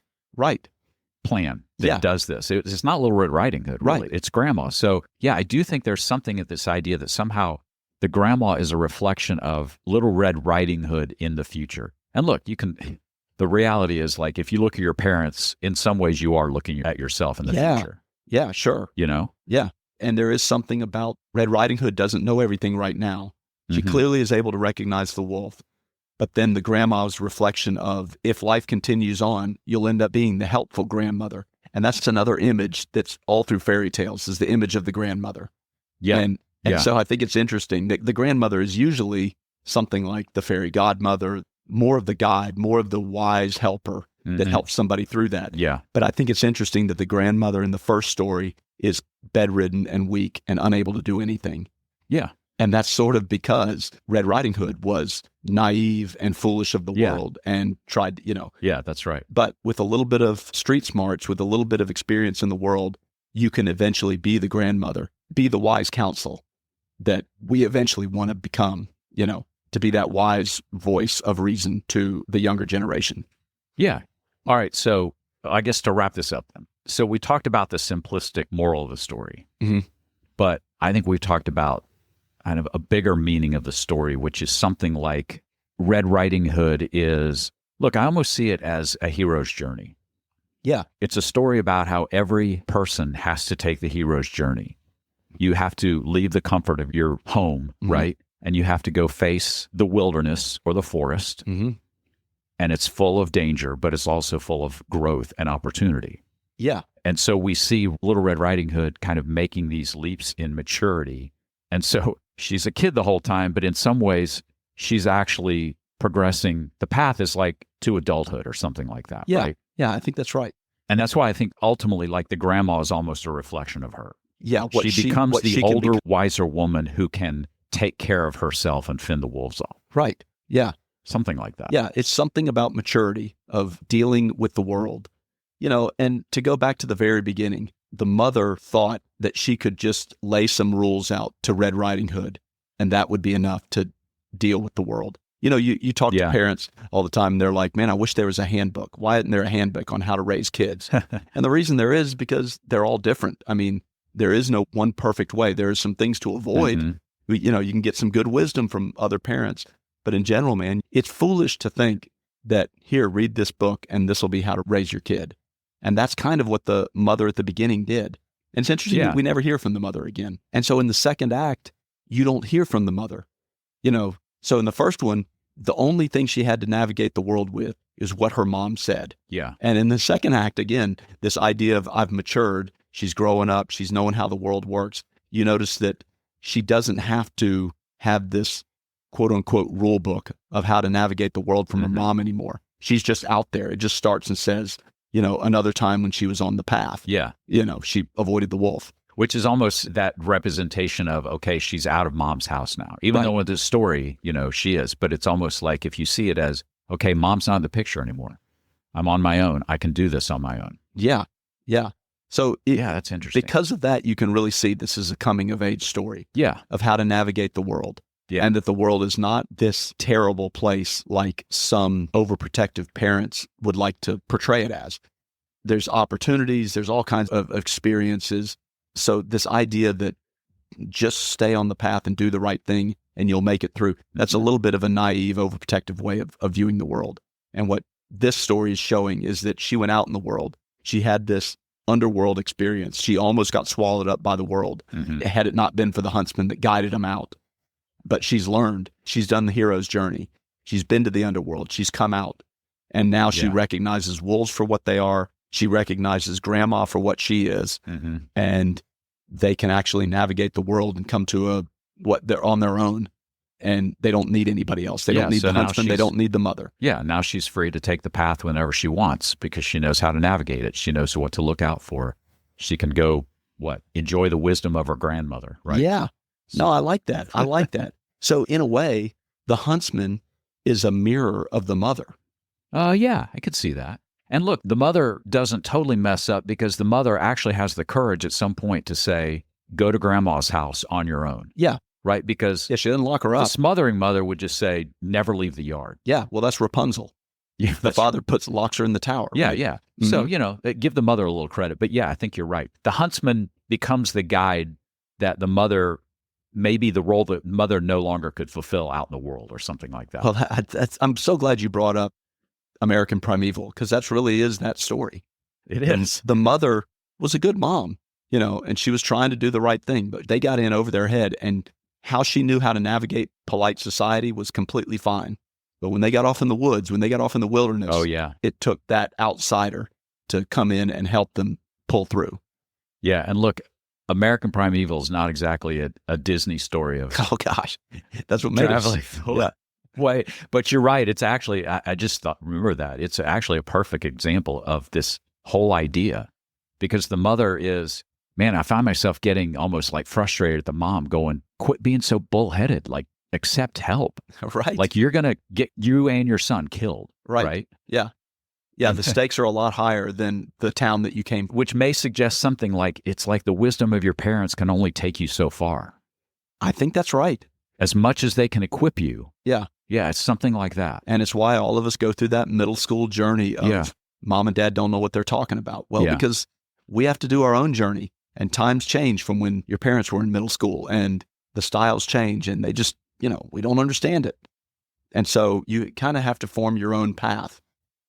plan that does this. It's not Little Red Riding Hood, really. Right. It's grandma. So, I do think there's something at this idea that somehow the grandma is a reflection of Little Red Riding Hood in the future. And look, the reality is, like, if you look at your parents, in some ways you are looking at yourself in the future. Yeah, sure. Yeah. And there is something about Red Riding Hood doesn't know everything right now. She clearly is able to recognize the wolf. But then the grandma's reflection of, if life continues on, you'll end up being the helpful grandmother. And that's another image that's all through fairy tales, is the image of the grandmother. Yeah. And so I think it's interesting that the grandmother is usually something like the fairy godmother, more of the guide, more of the wise helper that helps somebody through that. Yeah. But I think it's interesting that the grandmother in the first story is bedridden and weak and unable to do anything. Yeah. And that's sort of because Red Riding Hood was naive and foolish of the world and tried, Yeah, that's right. But with a little bit of street smarts, with a little bit of experience in the world, you can eventually be the grandmother, be the wise counsel that we eventually want to become, to be that wise voice of reason to the younger generation. Yeah. All right. So I guess to wrap this up then. So we talked about the simplistic moral of the story, but I think we've talked about kind of a bigger meaning of the story, which is something like Red Riding Hood is, look, I almost see it as a hero's journey. Yeah. It's a story about how every person has to take the hero's journey. You have to leave the comfort of your home, right? And you have to go face the wilderness or the forest. and it's full of danger, but it's also full of growth and opportunity. Yeah. And so we see Little Red Riding Hood kind of making these leaps in maturity. And so she's a kid the whole time, but in some ways, she's actually progressing. The path is like to adulthood or something like that. Yeah. Right? Yeah, I think that's right. And that's why I think ultimately, like the grandma is almost a reflection of her. Yeah. She becomes the older, wiser woman who can take care of herself and fend the wolves off. Right. Yeah. Something like that. Yeah. It's something about maturity of dealing with the world. And to go back to the very beginning, the mother thought that she could just lay some rules out to Red Riding Hood, and that would be enough to deal with the world. You talk to parents all the time, and they're like, man, I wish there was a handbook. Why isn't there a handbook on how to raise kids? And the reason there is because they're all different. I mean, there is no one perfect way. There are some things to avoid. Mm-hmm. You can get some good wisdom from other parents. But in general, man, it's foolish to think that, here, read this book, and this will be how to raise your kid. And that's kind of what the mother at the beginning did. And it's interesting that we never hear from the mother again. And so in the second act, you don't hear from the mother. So in the first one, the only thing she had to navigate the world with is what her mom said. Yeah. And in the second act, again, this idea of I've matured, she's growing up, she's knowing how the world works. You notice that she doesn't have to have this quote unquote rule book of how to navigate the world from her mom anymore. She's just out there. It just starts and says, another time when she was on the path. Yeah. She avoided the wolf. Which is almost that representation of, okay, she's out of mom's house now. Even though in this story, she is. But it's almost like if you see it as, okay, mom's not in the picture anymore. I'm on my own. I can do this on my own. Yeah. Yeah. So that's interesting. Because of that, you can really see this is a coming of age story. Yeah. Of how to navigate the world. Yeah. And that the world is not this terrible place like some overprotective parents would like to portray it as. There's opportunities. There's all kinds of experiences. So this idea that just stay on the path and do the right thing and you'll make it through, that's a little bit of a naive, overprotective way of viewing the world. And what this story is showing is that she went out in the world. She had this underworld experience. She almost got swallowed up by the world had it not been for the huntsman that guided him out. But she's learned. She's done the hero's journey. She's been to the underworld. She's come out. And now she recognizes wolves for what they are. She recognizes grandma for what she is. And they can actually navigate the world and come to what they're on their own. And they don't need anybody else. They don't need the huntsman. They don't need the mother. Yeah. Now she's free to take the path whenever she wants because she knows how to navigate it. She knows what to look out for. She can go, enjoy the wisdom of her grandmother, right? Yeah. No, I like that. I like that. So in a way, the huntsman is a mirror of the mother. Yeah, I could see that. And look, the mother doesn't totally mess up because the mother actually has the courage at some point to say, go to grandma's house on your own. Yeah. Right? Because she didn't lock her up. The smothering mother would just say, never leave the yard. Yeah. Well, that's Rapunzel. Yeah, the father locks her in the tower. Yeah, right? yeah. So, give the mother a little credit. But yeah, I think you're right. The huntsman becomes the guide that the mother, maybe the role that mother no longer could fulfill out in the world or something like that. Well, I'm so glad you brought up American Primeval because that's really is that story. It is. The mother was a good mom, and she was trying to do the right thing, but they got in over their head, and how she knew how to navigate polite society was completely fine. But when they got off in the woods, when they got off in the wilderness, it took that outsider to come in and help them pull through. Yeah, and look, American Primeval is not exactly a Disney story of that's what made it. Yeah. Wait, but you're right. It's actually, I just remember that. It's actually a perfect example of this whole idea because the mother is, man, I find myself getting almost like frustrated at the mom going, quit being so bullheaded, like accept help. Right. Like you're going to get you and your son killed. Right. Yeah. Yeah. The stakes are a lot higher than the town that you came from. Which may suggest something like, it's like the wisdom of your parents can only take you so far. I think that's right. As much as they can equip you. Yeah. Yeah, it's something like that. And it's why all of us go through that middle school journey of mom and dad don't know what they're talking about. Well, because we have to do our own journey and times change from when your parents were in middle school and the styles change and they just, we don't understand it. And so you kind of have to form your own path.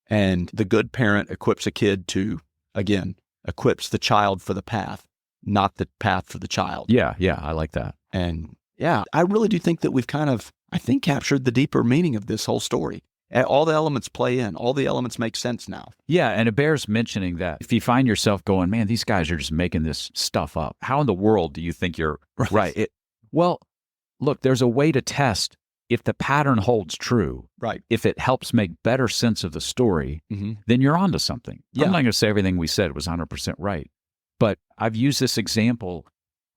And the good parent equips a kid to, again, equips the child for the path, not the path for the child. Yeah, I like that. And I really do think that we've kind of, captured the deeper meaning of this whole story. All the elements play in. All the elements make sense now. Yeah, and it bears mentioning that if you find yourself going, man, these guys are just making this stuff up, how in the world do you think you're right? Well, look, there's a way to test if the pattern holds true. Right. If it helps make better sense of the story, then you're onto something. Yeah. I'm not going to say everything we said was 100% right, but I've used this example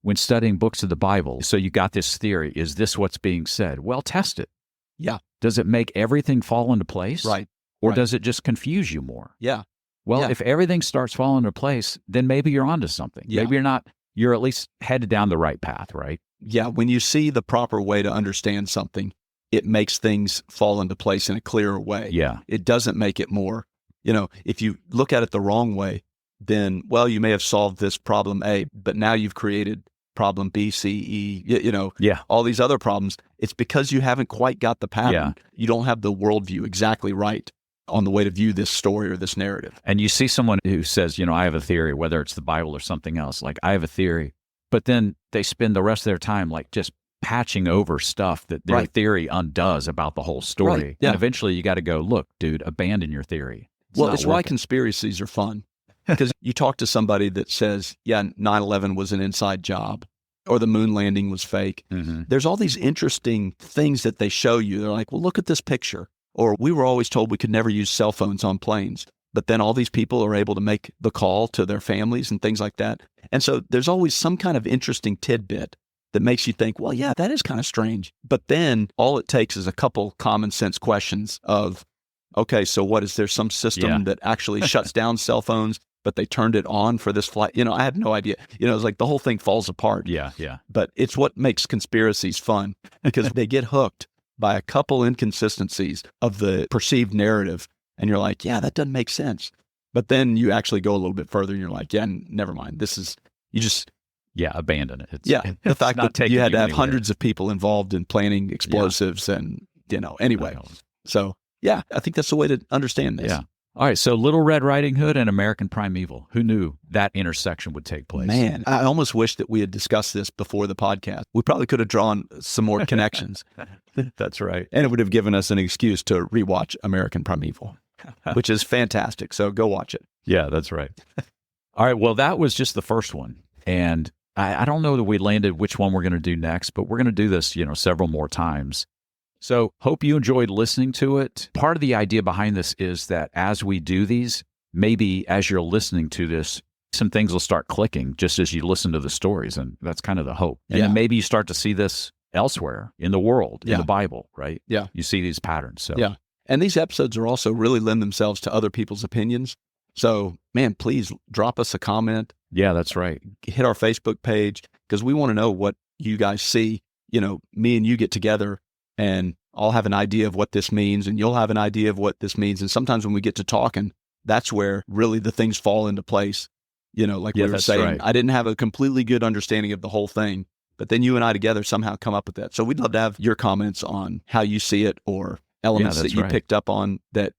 when studying books of the Bible. So you got this theory. Is this what's being said? Well, test it. Yeah. Does it make everything fall into place? Right. Or Right. does it just confuse you more? Yeah. Well, Yeah. if everything starts falling into place, then maybe you're onto something. Yeah. Maybe you're at least headed down the right path, right? Yeah. When you see the proper way to understand something, it makes things fall into place in a clearer way. Yeah. It doesn't make it more, if you look at it the wrong way, then, well, you may have solved this problem A, but now you've created problem B, C, E, all these other problems. It's because you haven't quite got the pattern. Yeah. You don't have the worldview exactly right on the way to view this story or this narrative. And you see someone who says, I have a theory, whether it's the Bible or something else, like I have a theory, but then they spend the rest of their time like just patching over stuff that their theory undoes about the whole story. Right. Yeah. And eventually you got to go, look, dude, abandon your theory. It's why conspiracies are fun. Because you talk to somebody that says, 9/11 was an inside job or the moon landing was fake. There's all these interesting things that they show you. They're like, well, look at this picture. Or we were always told we could never use cell phones on planes. But then all these people are able to make the call to their families and things like that. And so there's always some kind of interesting tidbit that makes you think, well, yeah, that is kind of strange. But then all it takes is a couple common sense questions of, okay, so what is there some system that actually shuts down cell phones, but they turned it on for this flight? I have no idea. It's like the whole thing falls apart. Yeah. But it's what makes conspiracies fun because they get hooked by a couple inconsistencies of the perceived narrative. And you're like, yeah, that doesn't make sense. But then you actually go a little bit further and you're like, yeah, never mind. Abandon it. The fact that you had to have anywhere. hundreds of people involved in planning explosives and, anyway. So, yeah, I think that's the way to understand this. Yeah. All right. So Little Red Riding Hood and American Primeval. Who knew that intersection would take place? Man, I almost wish that we had discussed this before the podcast. We probably could have drawn some more connections. That's right. And it would have given us an excuse to rewatch American Primeval, which is fantastic. So go watch it. Yeah, that's right. All right. Well, that was just the first one. And I don't know that we landed which one we're going to do next, but we're going to do this, several more times. So hope you enjoyed listening to it. Part of the idea behind this is that as we do these, maybe as you're listening to this, some things will start clicking just as you listen to the stories. And that's kind of the hope. And then maybe you start to see this elsewhere in the world, in the Bible, right? Yeah. You see these patterns. So yeah. And these episodes are also really lend themselves to other people's opinions. So, man, please drop us a comment. Yeah, that's right. Hit our Facebook page because we want to know what you guys see. Me and you get together and I'll have an idea of what this means and you'll have an idea of what this means. And sometimes when we get to talking, that's where really the things fall into place. Like we were saying, right. I didn't have a completely good understanding of the whole thing, but then you and I together somehow come up with that. So we'd love to have your comments on how you see it or elements that you picked up on that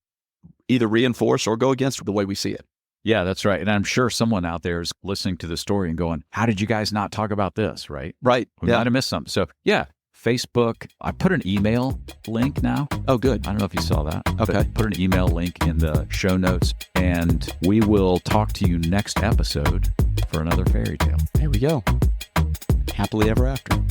either reinforce or go against the way we see it. Yeah, that's right. And I'm sure someone out there is listening to the story and going, how did you guys not talk about this? Right. Right. We might have missed something. So Facebook. I put an email link now. Oh, good. I don't know if you saw that. Okay. Put an email link in the show notes and we will talk to you next episode for another fairy tale. There we go. Happily ever after.